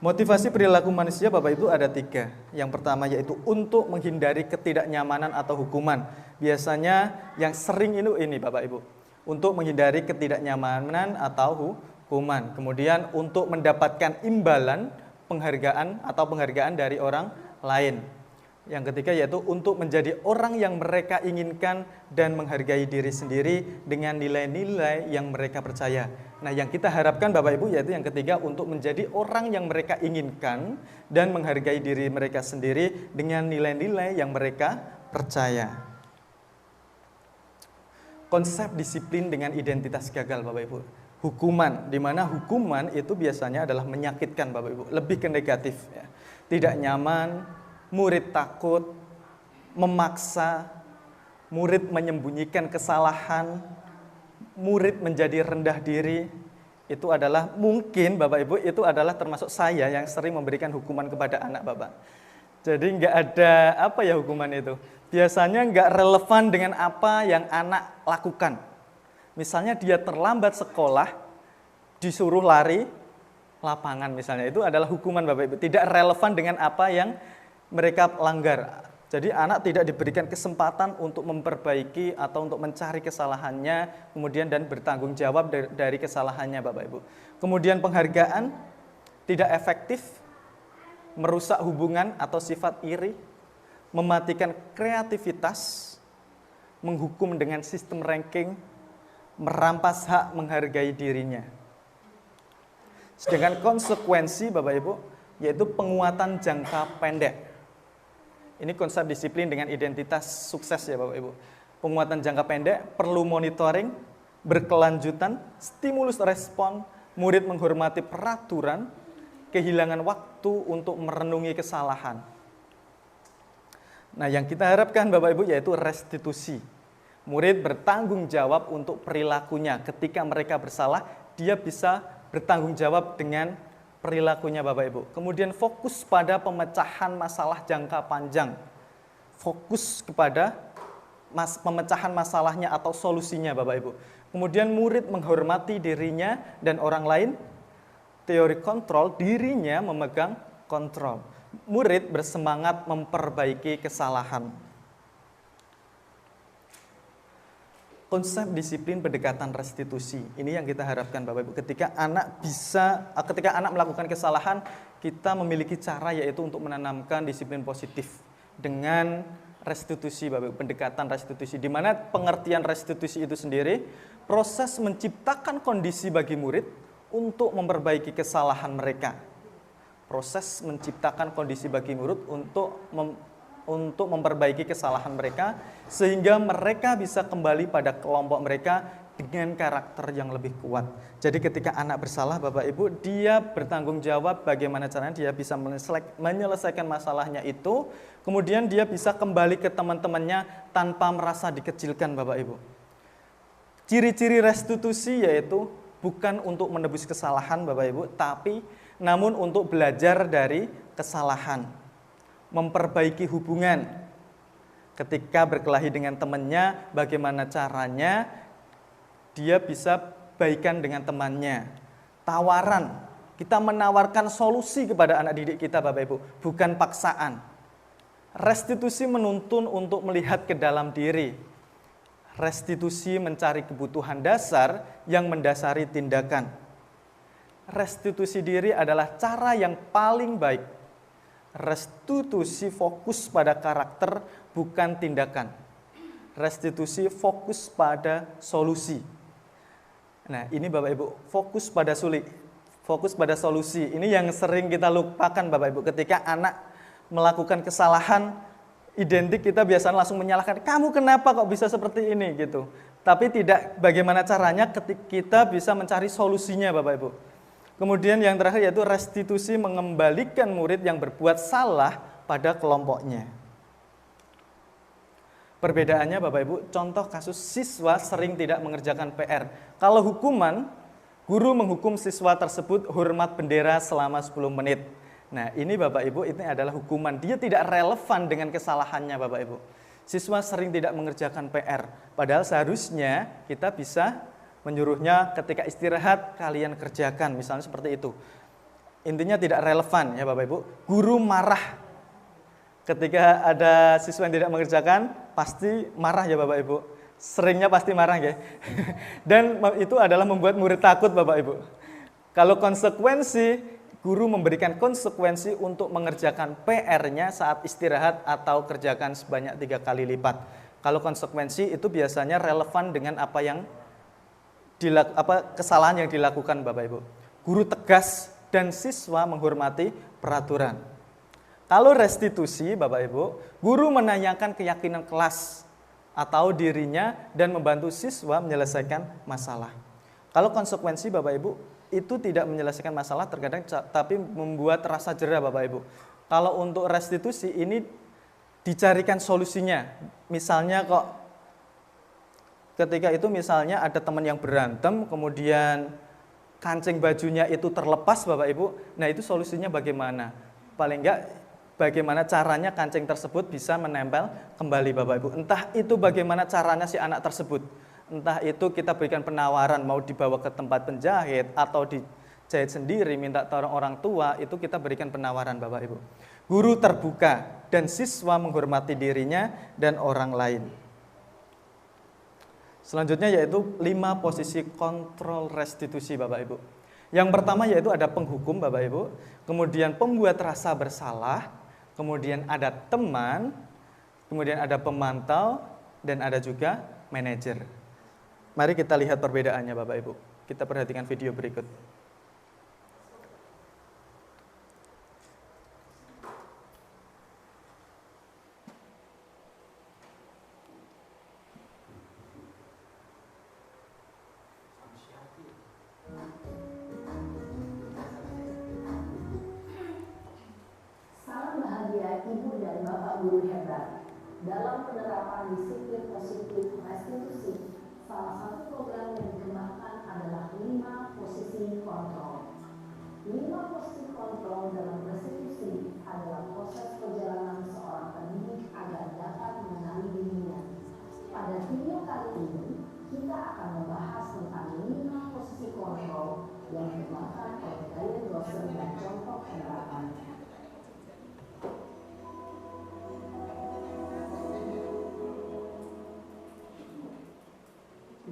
Motivasi perilaku manusia Bapak Ibu ada 3. Yang pertama yaitu untuk menghindari ketidaknyamanan atau hukuman. Biasanya yang sering ini Bapak Ibu, untuk menghindari ketidaknyamanan atau hukuman. Kemudian untuk mendapatkan imbalan, penghargaan dari orang lain. Yang ketiga yaitu untuk menjadi orang yang mereka inginkan dan menghargai diri sendiri dengan nilai-nilai yang mereka percaya. Nah yang kita harapkan Bapak Ibu yaitu yang ketiga untuk menjadi orang yang mereka inginkan dan menghargai diri mereka sendiri dengan nilai-nilai yang mereka percaya. Konsep disiplin dengan identitas gagal Bapak Ibu. Hukuman, di mana hukuman itu biasanya adalah menyakitkan Bapak Ibu, lebih ke negatif ya. Tidak nyaman, murid takut, memaksa, murid menyembunyikan kesalahan, murid menjadi rendah diri. Itu adalah mungkin Bapak Ibu itu adalah termasuk saya yang sering memberikan hukuman kepada anak Bapak. Jadi nggak ada apa ya hukuman itu. Biasanya nggak relevan dengan apa yang anak lakukan. Misalnya dia terlambat sekolah, disuruh lari lapangan misalnya, itu adalah hukuman Bapak Ibu, tidak relevan dengan apa yang mereka langgar. Jadi anak tidak diberikan kesempatan untuk memperbaiki atau untuk mencari kesalahannya, kemudian dan bertanggung jawab dari kesalahannya Bapak Ibu. Kemudian penghargaan tidak efektif, merusak hubungan atau sifat iri, mematikan kreativitas, menghukum dengan sistem ranking, merampas hak menghargai dirinya. Sedangkan konsekuensi Bapak Ibu, yaitu penguatan jangka pendek. Ini konsep disiplin dengan identitas sukses ya Bapak Ibu. Penguatan jangka pendek perlu monitoring, berkelanjutan, stimulus respon, murid menghormati peraturan, kehilangan waktu untuk merenungi kesalahan. Nah, yang kita harapkan Bapak Ibu yaitu restitusi. Murid bertanggung jawab untuk perilakunya. Ketika mereka bersalah, dia bisa bertanggung jawab dengan perilakunya Bapak Ibu. Kemudian fokus pada pemecahan masalah jangka panjang. Fokus kepada pemecahan masalahnya atau solusinya Bapak Ibu. Kemudian murid menghormati dirinya dan orang lain. Teori kontrol, dirinya memegang kontrol. Murid bersemangat memperbaiki kesalahan. Konsep disiplin pendekatan restitusi, ini yang kita harapkan Bapak Ibu. Ketika anak melakukan kesalahan, kita memiliki cara yaitu untuk menanamkan disiplin positif dengan restitusi Bapak Ibu, pendekatan restitusi, di mana pengertian restitusi itu sendiri proses menciptakan kondisi bagi murid untuk memperbaiki kesalahan mereka. Proses menciptakan kondisi bagi murid untuk memperbaiki kesalahan mereka, sehingga mereka bisa kembali pada kelompok mereka dengan karakter yang lebih kuat. Jadi ketika anak bersalah Bapak Ibu, dia bertanggung jawab bagaimana caranya dia bisa menyelesaikan masalahnya itu, kemudian dia bisa kembali ke teman-temannya tanpa merasa dikecilkan Bapak Ibu. Ciri-ciri restitusi yaitu bukan untuk menebus kesalahan Bapak Ibu, tapi namun untuk belajar dari kesalahan, memperbaiki hubungan. Ketika berkelahi dengan temannya, bagaimana caranya dia bisa baikan dengan temannya. Tawaran, kita menawarkan solusi kepada anak didik kita Bapak Ibu, bukan paksaan. Restitusi menuntun untuk melihat ke dalam diri. Restitusi mencari kebutuhan dasar yang mendasari tindakan. Restitusi diri adalah cara yang paling baik. Restitusi fokus pada karakter, bukan tindakan. Restitusi fokus pada solusi. Nah, ini Bapak Ibu, fokus pada solusi. Ini yang sering kita lupakan Bapak Ibu. Ketika anak melakukan kesalahan, identik kita biasanya langsung menyalahkan, kamu kenapa kok bisa seperti ini gitu. Tapi tidak bagaimana caranya ketika kita bisa mencari solusinya Bapak Ibu. Kemudian yang terakhir yaitu restitusi mengembalikan murid yang berbuat salah pada kelompoknya. Perbedaannya Bapak Ibu, contoh kasus siswa sering tidak mengerjakan PR. Kalau hukuman, guru menghukum siswa tersebut hormat bendera selama 10 menit. Nah ini Bapak Ibu, ini adalah hukuman. Dia tidak relevan dengan kesalahannya Bapak Ibu. Siswa sering tidak mengerjakan PR. Padahal seharusnya kita bisa menyuruhnya ketika istirahat kalian kerjakan, misalnya seperti itu. Intinya tidak relevan ya Bapak Ibu. Guru marah ketika ada siswa yang tidak mengerjakan, pasti marah ya Bapak Ibu. Seringnya pasti marah ya. Dan itu adalah membuat murid takut Bapak Ibu. Kalau konsekuensi, guru memberikan konsekuensi untuk mengerjakan PR-nya saat istirahat atau kerjakan sebanyak 3 kali lipat. Kalau konsekuensi itu biasanya relevan dengan apa yang kesalahan yang dilakukan Bapak Ibu. Guru tegas dan siswa menghormati peraturan. Kalau restitusi Bapak Ibu, guru menanyakan keyakinan kelas atau dirinya dan membantu siswa menyelesaikan masalah. Kalau konsekuensi Bapak Ibu, itu tidak menyelesaikan masalah terkadang tapi membuat rasa jera Bapak Ibu. Kalau untuk restitusi ini dicarikan solusinya. Misalnya kok ketika itu misalnya ada teman yang berantem, kemudian kancing bajunya itu terlepas Bapak Ibu. Nah itu solusinya bagaimana? Paling enggak bagaimana caranya kancing tersebut bisa menempel kembali Bapak Ibu. Entah itu bagaimana caranya si anak tersebut. Entah itu kita berikan penawaran mau dibawa ke tempat penjahit atau dijahit sendiri, minta tolong orang tua, itu kita berikan penawaran Bapak Ibu. Guru terbuka dan siswa menghormati dirinya dan orang lain. Selanjutnya yaitu 5 posisi kontrol restitusi Bapak Ibu. Yang pertama yaitu ada penghukum Bapak Ibu, kemudian pembuat rasa bersalah, kemudian ada teman, kemudian ada pemantau, dan ada juga manajer. Mari kita lihat perbedaannya Bapak Ibu. Kita perhatikan video berikut. Salam bahagia Ibu dan Bapak guru hebat. Dalam penerapan disiplin positif restitusi, salah satu program yang dikembangkan adalah 5 posisi kontrol. 5 posisi kontrol dalam restitusi adalah proses perjalanan seorang pendidik agar dapat mengenali dirinya. Pada video kali ini, kita akan membahas tentang 5 posisi kontrol yang dikembangkan oleh Diane Dawson dan contoh penerapannya.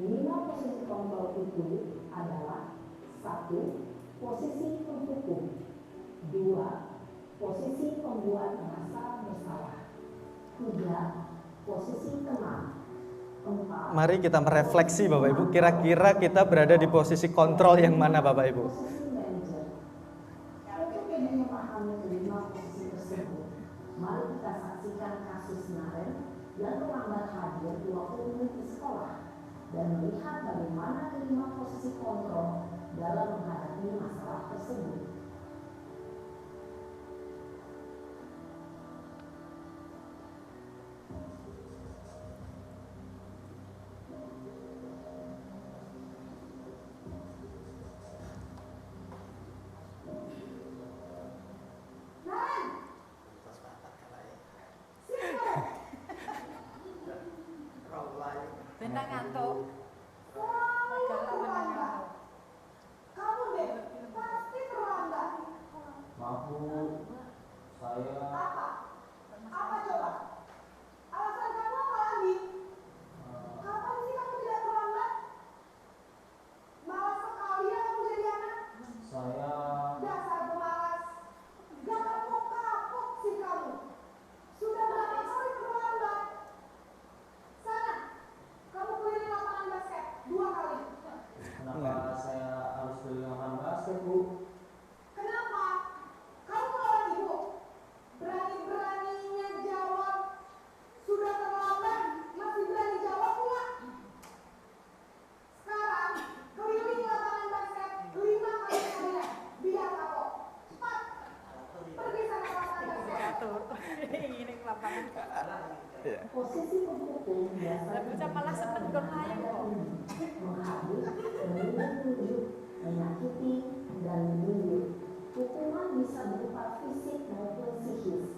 5 posisi kontrol itu adalah 1. Posisi penghukum, 2. Posisi pembuat merasa bersalah, 3. Posisi teman, 4. Mari kita merefleksi Bapak Ibu, kira-kira kita berada di posisi kontrol yang mana Bapak Ibu? Posisi manajer. Untuk lebih memahami kelima posisi tersebut, mari kita saksikan kasus Naren yang terlambat hadir 20 menit di sekolah dan melihat bagaimana kelima posisi kontrol dalam menghadapi masalah tersebut. Benang ngantuk. Kamu deh, pasti terlambat. Maaf Bu, saya Apa? Apa coba? Alasan kamu apa lagi? Kapan sih kamu tidak terlambat? Malas sekali ya kamu jadi anak. saya Dasar pemalas. Gak kapok-kapok sih kamu. Sudah berapa kali terlambat? Sana, kamu keliling lapangan basket 2 kali. kenapa saya harus beli lapangan basket Bu? Kenapa? Kamu melawan ibu. Berani-beraninya jawab. Sudah terlambat, masih berani jawab pula. Sekarang, keliling lapangan basket 5 kali sekalian. Biar kapok. Cepat. Pergi sana ke lapangan basket. Ini lapangan. Posisi penghukum biasanya Bocah malah sempet bermain kok. menghabis, menunjuk, menyakiti, dan menyindir. Hukuman bisa berupa fisik maupun psikis.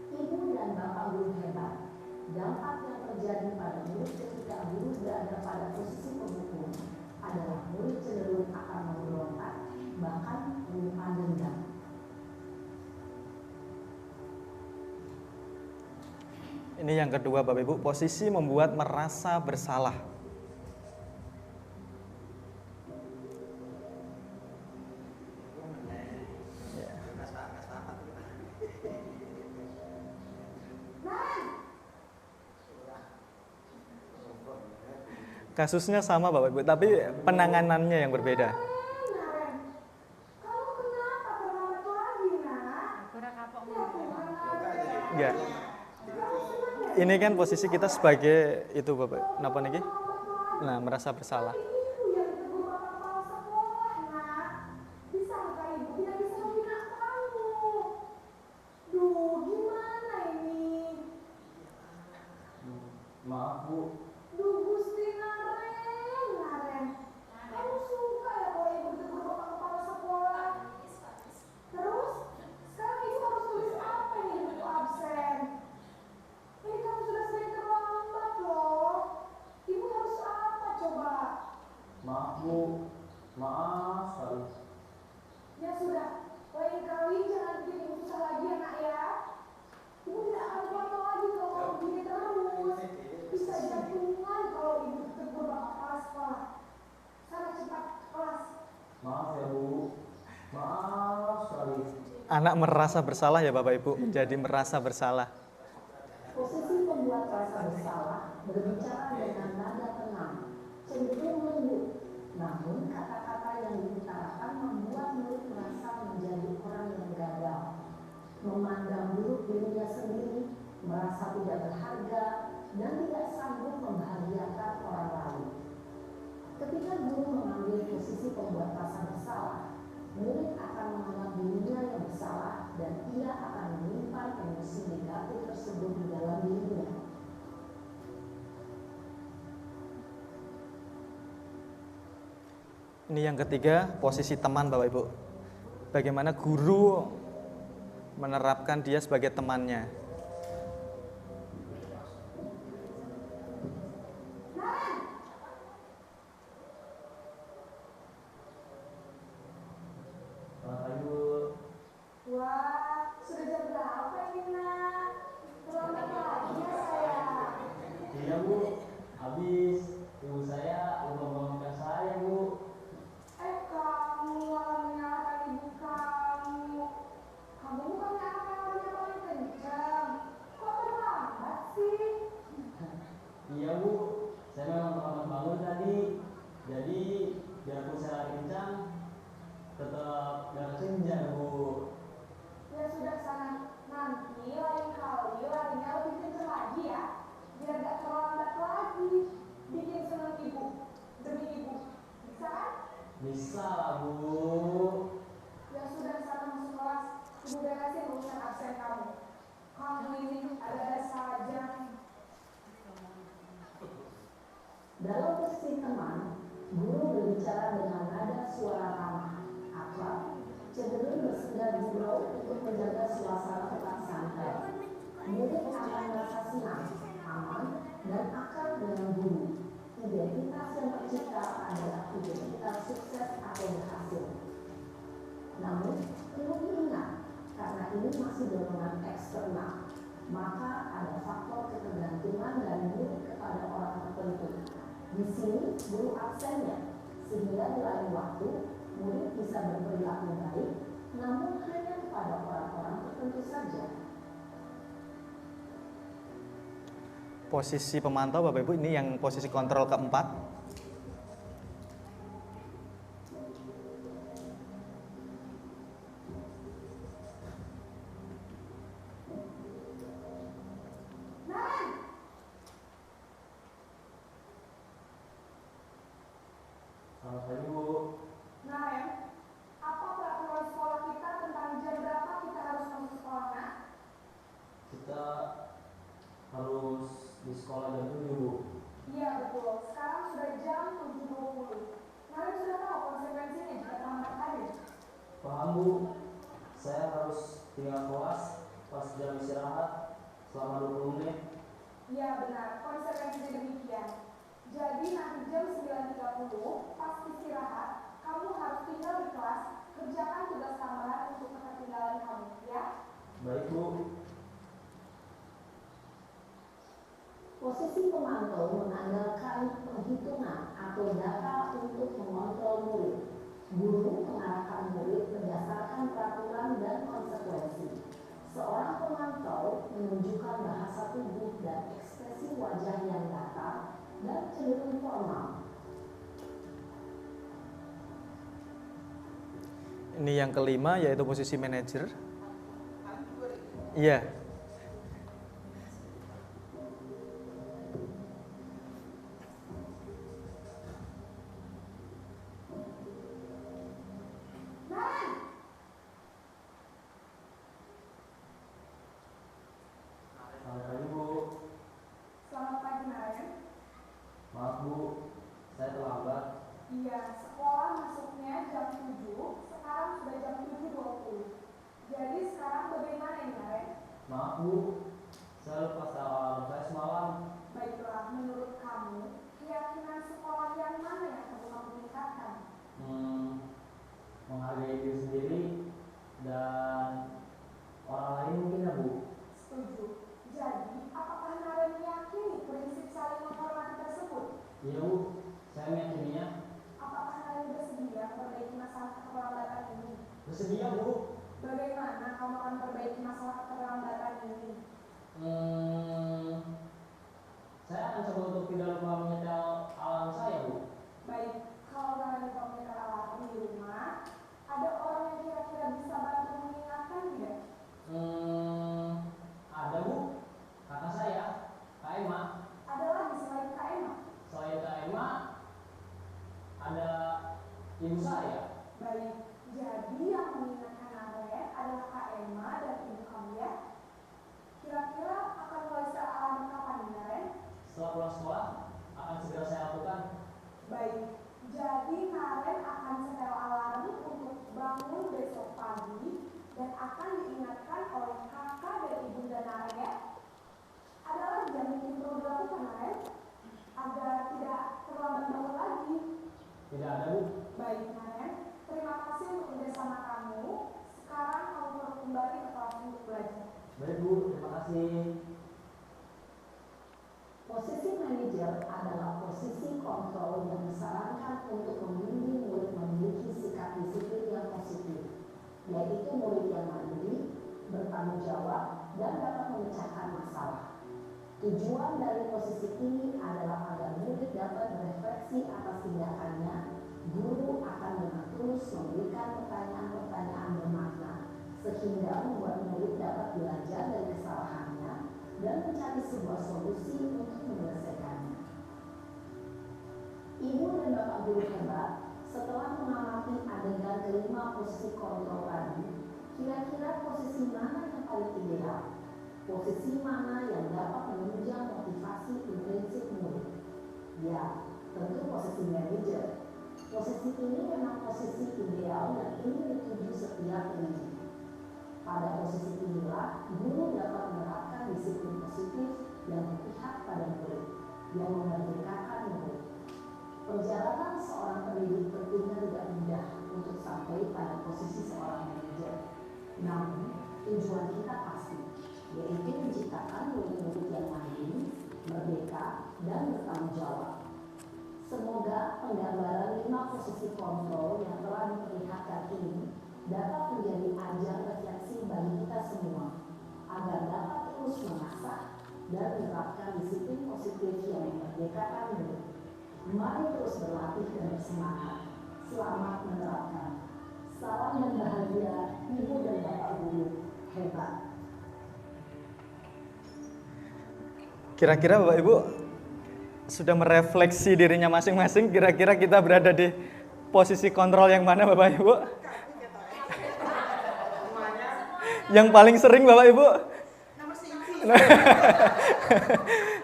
Ibu dan Bapak guru hebat, dampak yang terjadi pada murid ketika guru berada pada posisi penghukum adalah murid cenderung akan memberontak, bahkan menyimpan dendam. Ini yang kedua Bapak Ibu, posisi membuat merasa bersalah. Kasusnya sama Bapak Ibu, tapi penanganannya yang berbeda. Naren, kamu kenapa terlambat lagi, nak? Kurang kapok Ya Tuhan, Naren. Enggak. Ini kan posisi kita sebagai itu Bapak. Kenapa nih? Nah, merasa bersalah. Ibu yang ditegur bapak kepala sekolah, nak. Bisakah ibu tidak bisa membina kamu? Duh, gimana ini? Maaf Bu, Duh, Gusti Naren. Kamu suka ya kalau ibu ditegur bapak kepala sekolah? Terus, sekarang ibu harus tulis apa ini di buku absen? Ini kamu sudah sering terlambat loh. Ibu Anak merasa bersalah ya Bapak Ibu, menjadi merasa bersalah. Posisi pembuat rasa bersalah berbicara dengan nada tenang, cenderung lembut. Namun kata-kata yang diutarakan membuat murid merasa menjadi orang yang gagal, memandang buruk dirinya sendiri, merasa tidak berharga, dan tidak sanggup membahagiakan orang lain. Ketika guru mengambil posisi pembuat rasa bersalah, murid akan menganggap dirinya yang bersalah dan ia akan menyimpan emosi negatif tersebut di dalam dirinya. Ini yang ketiga, posisi teman Bapak Ibu. Bagaimana guru menerapkan dia sebagai temannya. Wah, sudah jam berapa ini nak? Terlambat lagi ya sayang. Iya Bu, habis ibu saya lupa bangunkan saya Bu. Kamu malah menyalahkan ibu kamu. Kamu bukannya anak-anaknya paling kencang. Kok terlambat sih? Iya Bu, saya memang terlambat bangun tadi. Jadi biarpun saya lari kencang, tetap gak kesenja Bu. Ya sudah sana, nanti lain kali larinya lebih kencang lagi ya. Biar gak terlambat lagi. Bikin senang ibu, demi ibu. Bisa kan? Bisa lah Bu. Ya sudah sana masuk kelas. Ibu beresin urusan absen kamu. Kamu ini ada-ada saja. Dalam posisi teman, guru berbicara dengan nada suara ramah, akrab, cenderung bersenda gurau untuk menjaga suasana tetap santai. Murid akan merasa senang, aman, dan akrab dengan guru. Identitas yang tercipta adalah identitas sukses atau berhasil. Namun, perlu diingat, karena ini masih dorongan eksternal, maka ada faktor ketergantungan dari murid kepada orang tertentu. Di sini guru absennya, sehingga di lain waktu murid bisa berperilaku baik, namun hanya kepada orang-orang tertentu saja. Posisi pemantau Bapak Ibu, ini yang posisi kontrol keempat. Selamat pagi Bu. Nah, Ren, apa peraturan sekolah kita tentang jam berapa kita harus masuk sekolah, nak? Kita harus di sekolah jam 7 Bu. Iya, betul. Sekarang sudah jam 7.20. Kalian sudah tahu konsekuensinya jika terlambat hari? Paham Bu. Saya harus tinggal kelas pas jam istirahat selama 20 menit. Iya, benar. Konsekuensinya demikian. Jadi nanti jam 9.30 pas istirahat, kamu harus tinggal di kelas, kerjakan tugas tambahan untuk ketertinggalan kamu, ya? Baik Bu. Posisi pemantau mengandalkan penghitungan atau data untuk mengontrol murid. Guru mengarahkan murid berdasarkan peraturan dan konsekuensi. Seorang pemantau menunjukkan bahasa tubuh dan ekspresi wajah yang datar dan cenderung formal. Ini yang kelima, yaitu posisi manajer. Iya. Selamat pagi Bu. Selamat pagi, Naren. Maaf Bu, saya terlambat. Iya, sekolah masuknya jam 7, sekarang sudah jam 7.20. Jadi sekarang bagaimana ini, Naren? Maaf Bu, saya lupa alarm saya semalam. Baiklah, menurut kamu, keyakinan sekolah yang mana yang perlu kamu tingkatkan? Menghargai diri sendiri dan orang lain mungkin ya Bu. Setuju. Jadi, apakah Naren meyakini prinsip saling menghormati tersebut? Iya Bu, saya meyakininya. Apakah Naren bersedia memperbaiki masalah keterlambatan ini? Bersedia Bu. Bagaimana kamu akan perbaiki masalah keterlambatan ini? Saya akan coba untuk tidak lupa menyetel alarm saya, Bu. Baik, kalau kalian lupa menyetel alarm di rumah, ada orang yang kira-kira bisa bantu mengingatkan tidak? Ada, Bu. Kakak saya, Kak Emma. Ada lagi selain Kak Emma? Selain Kak Emma, ada ibu saya. Baik, jadi yang mengingatkan Naren adalah Kak Emma dan ibu kamu ya? Kira-kira akan mulai setel alarm kapan, Naren? Setelah pulang sekolah, akan segera saya lakukan. Baik, jadi Naren akan setel alarm untuk bangun besok pagi dan akan diingatkan oleh kakak dan ibunda Naren ya? Ada lagi yang mungkin perlu dilakukan, Naren? Agar tidak terlambat bangun lagi. Tidak ada, Bu. Baik, Naren. Terima kasih untuk kerjasama kamu. Sekarang kamu perlu kembali ke kelas untuk belajar. Baik, Bu. Terima kasih. Posisi manajer adalah posisi kontrol yang disarankan untuk membimbing murid memiliki sikap disiplin yang positif, yaitu murid yang mandiri, bertanggung jawab, dan dapat memecahkan masalah. Tujuan dari posisi ini adalah agar murid dapat berefleksi atas tindakannya. Guru akan dengan terus memberikan pertanyaan-pertanyaan bermakna, sehingga membuat murid dapat belajar dari kesalahannya dan mencari sebuah solusi untuk menyelesaikannya. Ibu dan bapak guru hebat, setelah mengamati adegan kelima posisi kontrol tadi, kira-kira posisi mana yang paling ideal? Posisi mana yang dapat menunjang motivasi intrinsik murid? Ya, tentu posisi manajer. Posisi ini memang posisi ideal yang ingin dituju setiap pendidik. Pada posisi inilah, guru dapat menerapkan disiplin positif yang berpihak pada murid, yang memerdekakan murid. Perjalanan seorang pendidik tentunya tidak mudah untuk sampai pada posisi seorang manajer. Namun, tujuan kita pasti, yaitu menciptakan murid-murid yang mandiri, merdeka, dan bertanggung jawab. Semoga penggambaran 5 posisi kontrol yang telah diperlihatkan ini dapat menjadi ajang refleksi bagi kita semua, agar dapat terus mengasah dan menerapkan disiplin positif yang memerdekakan murid. Mari terus berlatih dan bersemangat. Selamat menerapkan. Salam yang bahagia, Ibu dan Bapak Guru hebat. Kira-kira Bapak Ibu sudah merefleksi dirinya masing-masing, kira-kira kita berada di posisi kontrol yang mana Bapak Ibu? Yang paling sering Bapak Ibu?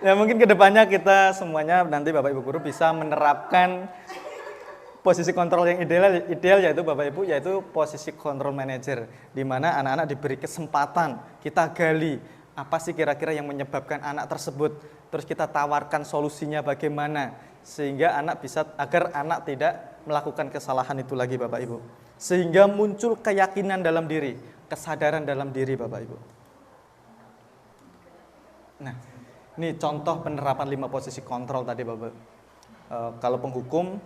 Ya mungkin kedepannya kita semuanya nanti Bapak Ibu guru bisa menerapkan posisi kontrol yang ideal yaitu Bapak Ibu, yaitu posisi kontrol manager, di mana anak-anak diberi kesempatan, kita gali apa sih kira-kira yang menyebabkan anak tersebut, terus kita tawarkan solusinya bagaimana sehingga agar anak tidak melakukan kesalahan itu lagi Bapak Ibu, sehingga muncul keyakinan dalam diri, kesadaran dalam diri Bapak Ibu. Nah, ini contoh penerapan 5 posisi kontrol tadi Bapak. Kalau penghukum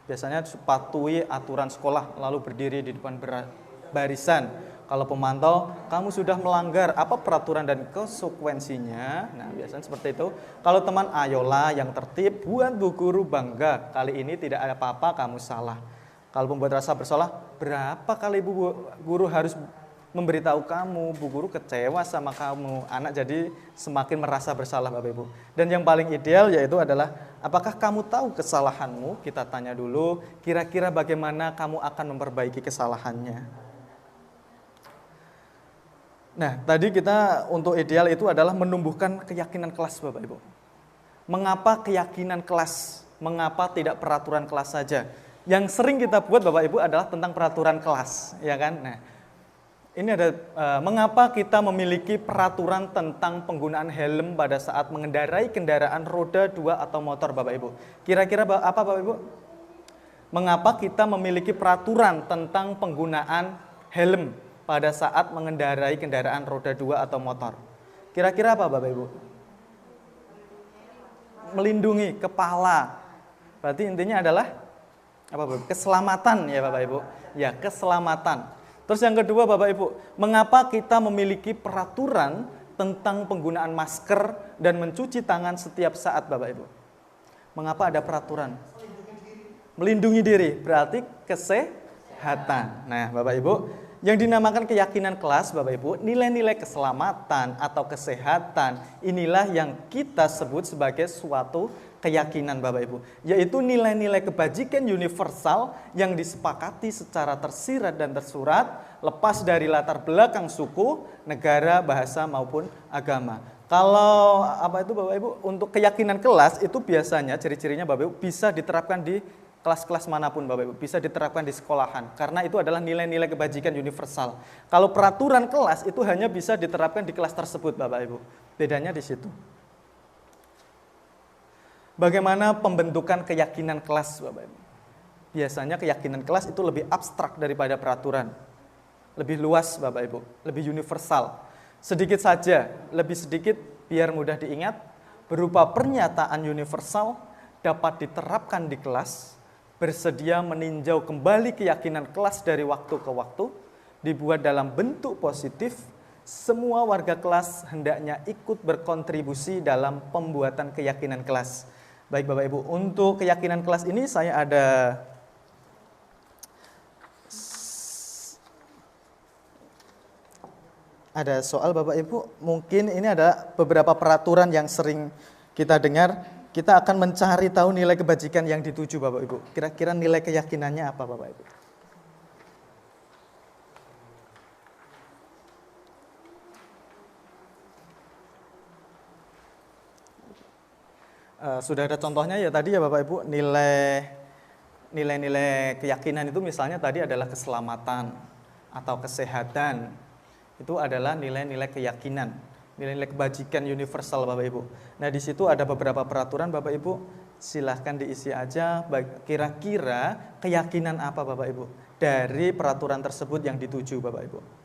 biasanya patuhi aturan sekolah lalu berdiri di depan barisan. Kalau pemantau, kamu sudah melanggar apa peraturan dan konsekuensinya. Nah, biasanya seperti itu. Kalau teman, ayolah yang tertib, buat Bu Guru bangga. Kali ini tidak ada apa-apa, kamu salah. Kalau membuat rasa bersalah, berapa kali Bu Guru harus memberitahu kamu, Bu Guru kecewa sama kamu. Anak jadi semakin merasa bersalah Bapak Ibu. Dan yang paling ideal yaitu adalah, apakah kamu tahu kesalahanmu? Kita tanya dulu, kira-kira bagaimana kamu akan memperbaiki kesalahannya. Nah, tadi kita untuk ideal itu adalah menumbuhkan keyakinan kelas Bapak Ibu. Mengapa keyakinan kelas? Mengapa tidak peraturan kelas saja? Yang sering kita buat Bapak Ibu adalah tentang peraturan kelas, ya kan? Nah, ini ada mengapa kita memiliki peraturan tentang penggunaan helm pada saat mengendarai kendaraan roda 2 atau motor Bapak Ibu. Kira-kira apa Bapak Ibu? Mengapa kita memiliki peraturan tentang penggunaan helm pada saat mengendarai kendaraan roda 2 atau motor? Kira-kira apa Bapak Ibu? Melindungi kepala. Berarti intinya adalah apa Bapak? Keselamatan ya Bapak Ibu. Ya, keselamatan. Terus yang kedua Bapak Ibu, mengapa kita memiliki peraturan tentang penggunaan masker dan mencuci tangan setiap saat Bapak Ibu? Mengapa ada peraturan? Melindungi diri, berarti kesehatan. Nah Bapak Ibu, yang dinamakan keyakinan kelas Bapak Ibu, nilai-nilai keselamatan atau kesehatan, inilah yang kita sebut sebagai suatu keyakinan Bapak Ibu, yaitu nilai-nilai kebajikan universal yang disepakati secara tersirat dan tersurat, lepas dari latar belakang suku, negara, bahasa maupun agama. Kalau apa itu Bapak Ibu, untuk keyakinan kelas itu biasanya ciri-cirinya Bapak Ibu bisa diterapkan di kelas-kelas manapun Bapak Ibu, bisa diterapkan di sekolahan, karena itu adalah nilai-nilai kebajikan universal. Kalau peraturan kelas itu hanya bisa diterapkan di kelas tersebut Bapak Ibu, bedanya di situ. Bagaimana pembentukan keyakinan kelas Bapak Ibu? Biasanya keyakinan kelas itu lebih abstrak daripada peraturan. Lebih luas Bapak Ibu, lebih universal. Sedikit saja, lebih sedikit biar mudah diingat, berupa pernyataan universal dapat diterapkan di kelas, bersedia meninjau kembali keyakinan kelas dari waktu ke waktu, dibuat dalam bentuk positif. Semua warga kelas hendaknya ikut berkontribusi dalam pembuatan keyakinan kelas. Baik Bapak Ibu, untuk keyakinan kelas ini saya ada soal Bapak Ibu. Mungkin ini ada beberapa peraturan yang sering kita dengar. Kita akan mencari tahu nilai kebajikan yang dituju Bapak Ibu. Kira-kira nilai keyakinannya apa Bapak Ibu? Sudah ada contohnya ya tadi ya Bapak Ibu, nilai-nilai keyakinan itu misalnya tadi adalah keselamatan atau kesehatan. Itu adalah nilai-nilai keyakinan, nilai-nilai kebajikan universal Bapak Ibu. Nah di situ ada beberapa peraturan Bapak Ibu, silahkan diisi aja kira-kira keyakinan apa Bapak Ibu dari peraturan tersebut yang dituju Bapak Ibu.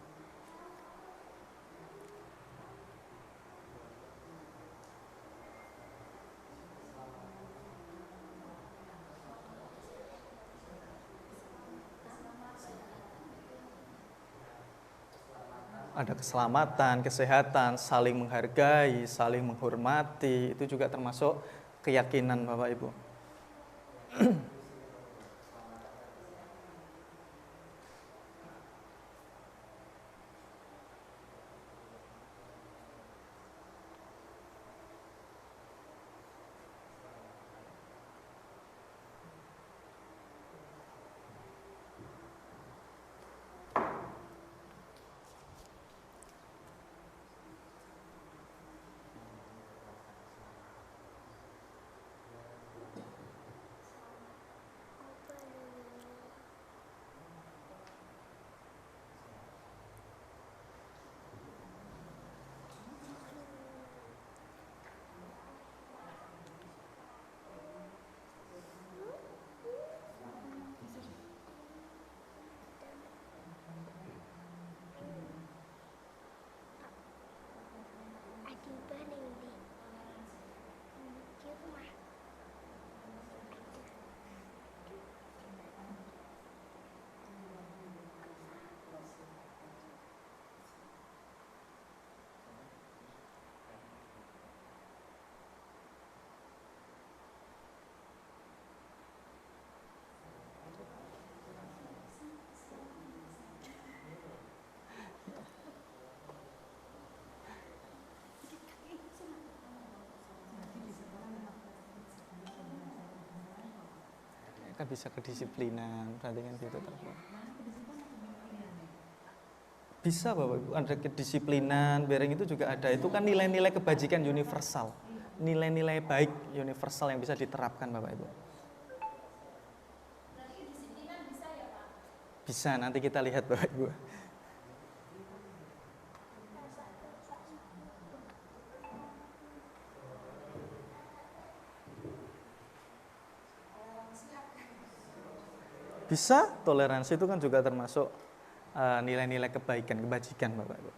Ada keselamatan, kesehatan, saling menghargai, saling menghormati, itu juga termasuk keyakinan Bapak Ibu. Kan bisa kedisiplinan, berarti kan gitu terus. Bisa Bapak Ibu, ada kedisiplinan, bereng itu juga ada. Itu kan nilai-nilai kebajikan universal, nilai-nilai baik universal yang bisa diterapkan Bapak Ibu. Bisa, nanti kita lihat Bapak Ibu. Bisa, toleransi itu kan juga termasuk nilai-nilai kebaikan, kebajikan Bapak Ibu.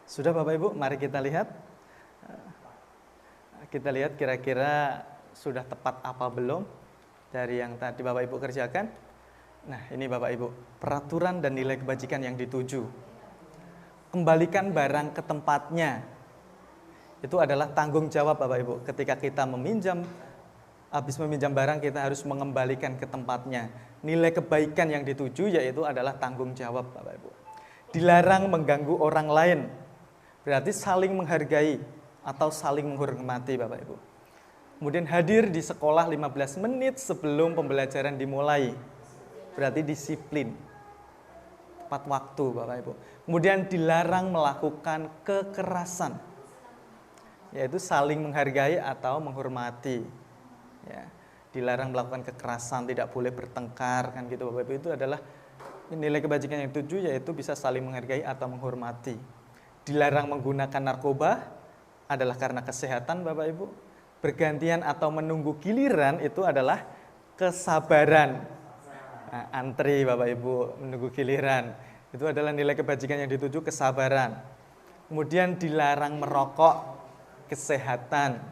Sudah Bapak Ibu, mari kita lihat. Kita lihat kira-kira sudah tepat apa belum dari yang tadi Bapak Ibu kerjakan. Nah, ini Bapak Ibu, peraturan dan nilai kebajikan yang dituju. Kembalikan barang ke tempatnya. Itu adalah tanggung jawab Bapak Ibu. Ketika kita habis meminjam barang, kita harus mengembalikan ke tempatnya. Nilai kebaikan yang dituju yaitu adalah tanggung jawab Bapak Ibu. Dilarang mengganggu orang lain. Berarti saling menghargai atau saling menghormati Bapak Ibu. Kemudian hadir di sekolah 15 menit sebelum pembelajaran dimulai. Berarti disiplin. Tepat waktu Bapak Ibu. Kemudian dilarang melakukan kekerasan. Yaitu saling menghargai atau menghormati. Ya, dilarang melakukan kekerasan, tidak boleh bertengkar kan gitu Bapak Ibu. Itu adalah nilai kebajikan yang tujuh, yaitu bisa saling menghargai atau menghormati. Dilarang menggunakan narkoba adalah karena kesehatan Bapak Ibu. Bergantian atau menunggu giliran itu adalah kesabaran. Nah, antri Bapak Ibu menunggu giliran itu adalah nilai kebajikan yang dituju, kesabaran. Kemudian dilarang merokok, kesehatan.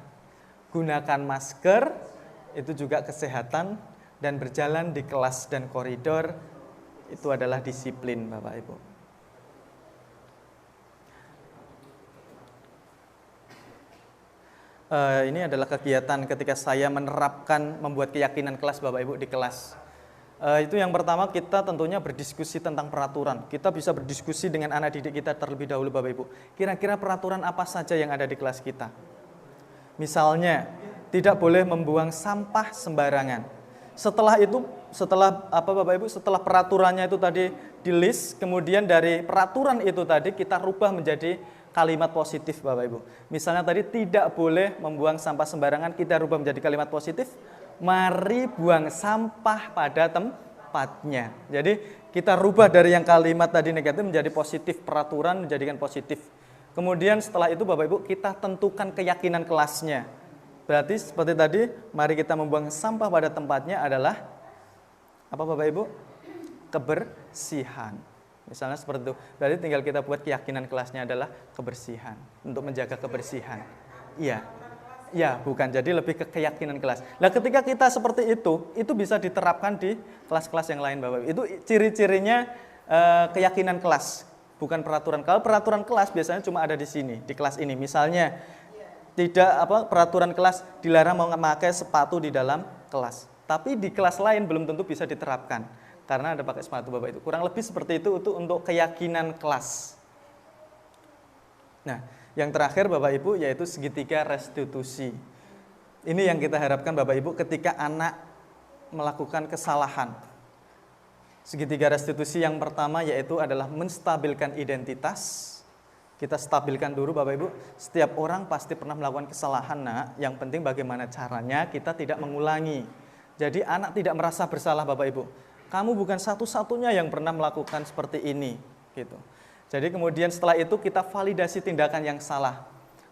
Gunakan masker, itu juga kesehatan. Dan berjalan di kelas dan koridor, itu adalah disiplin Bapak Ibu. Ini adalah kegiatan ketika saya menerapkan membuat keyakinan kelas Bapak Ibu di kelas. Itu yang pertama, kita tentunya berdiskusi tentang peraturan. Kita bisa berdiskusi dengan anak didik kita terlebih dahulu Bapak Ibu. Kira-kira peraturan apa saja yang ada di kelas kita? Misalnya, tidak boleh membuang sampah sembarangan. Setelah peraturannya itu tadi di list, kemudian dari peraturan itu tadi kita rubah menjadi kalimat positif Bapak Ibu. Misalnya tadi tidak boleh membuang sampah sembarangan, kita rubah menjadi kalimat positif. Mari buang sampah pada tempatnya. Jadi kita rubah dari yang kalimat tadi negatif menjadi positif, peraturan menjadikan positif. Kemudian setelah itu Bapak Ibu kita tentukan keyakinan kelasnya. Berarti seperti tadi, mari kita membuang sampah pada tempatnya adalah apa Bapak Ibu? Kebersihan. Misalnya seperti itu. Berarti tinggal kita buat keyakinan kelasnya adalah kebersihan. Untuk menjaga kebersihan. Iya. Ya, bukan. Jadi lebih ke keyakinan kelas. Nah, ketika kita seperti itu bisa diterapkan di kelas-kelas yang lain Bapak Ibu. Itu ciri-cirinya keyakinan kelas, bukan peraturan. Kalau peraturan kelas biasanya cuma ada di sini, di kelas ini. Misalnya peraturan kelas dilarang memakai sepatu di dalam kelas. Tapi di kelas lain belum tentu bisa diterapkan karena ada pakai sepatu Bapak Ibu. Kurang lebih seperti itu untuk keyakinan kelas. Nah, yang terakhir Bapak Ibu yaitu segitiga restitusi. Ini yang kita harapkan Bapak Ibu ketika anak melakukan kesalahan. Segitiga restitusi yang pertama yaitu adalah menstabilkan identitas. Kita stabilkan dulu Bapak Ibu, setiap orang pasti pernah melakukan kesalahan nak. Yang penting bagaimana caranya kita tidak mengulangi. Jadi anak tidak merasa bersalah Bapak Ibu. Kamu bukan satu-satunya yang pernah melakukan seperti ini gitu. Jadi kemudian setelah itu kita validasi tindakan yang salah.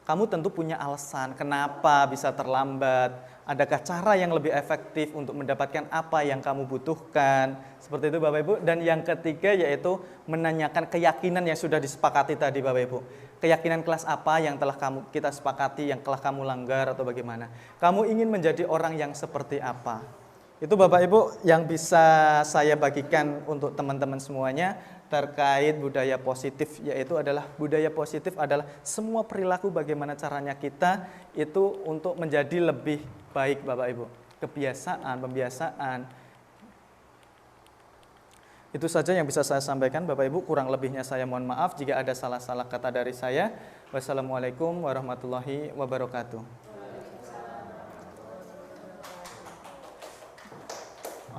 Kamu tentu punya alasan kenapa bisa terlambat. Adakah cara yang lebih efektif untuk mendapatkan apa yang kamu butuhkan. Seperti itu Bapak Ibu. Dan yang ketiga yaitu menanyakan keyakinan yang sudah disepakati tadi Bapak Ibu. Keyakinan kelas apa yang telah kita sepakati, yang telah kamu langgar atau bagaimana. Kamu ingin menjadi orang yang seperti apa. Itu Bapak Ibu yang bisa saya bagikan untuk teman-teman semuanya terkait budaya positif, yaitu adalah budaya positif adalah semua perilaku bagaimana caranya kita itu untuk menjadi lebih baik Bapak Ibu. Kebiasaan, pembiasaan. Itu saja yang bisa saya sampaikan Bapak Ibu, kurang lebihnya saya mohon maaf jika ada salah-salah kata dari saya. Wassalamualaikum warahmatullahi wabarakatuh.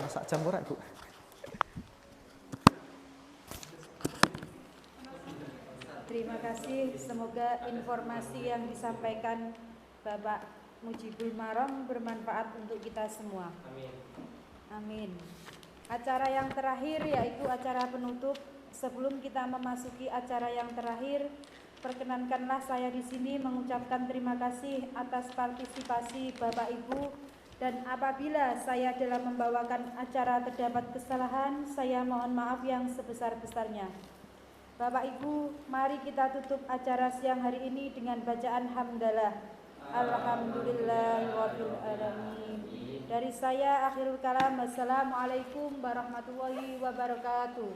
Sak jam ora, Bu. Terima kasih, semoga informasi yang disampaikan Bapak Mujibul Marom bermanfaat untuk kita semua. Amin. Acara yang terakhir yaitu acara penutup. Sebelum kita memasuki acara yang terakhir, perkenankanlah saya di sini mengucapkan terima kasih atas partisipasi Bapak Ibu, dan apabila saya dalam membawakan acara terdapat kesalahan, saya mohon maaf yang sebesar-besarnya. Bapak Ibu, mari kita tutup acara siang hari ini dengan bacaan hamdalah. Alhamdulillahirabbil alamin. Dari saya akhirul kalam. Wassalamualaikum warahmatullahi wabarakatuh.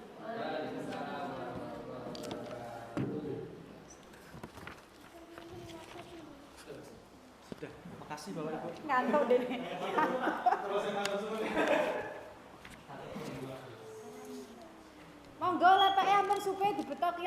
Sudah, makasih Bapak Ibu. Ngantuk deh. Monggo lepeke ampun supe dibetok.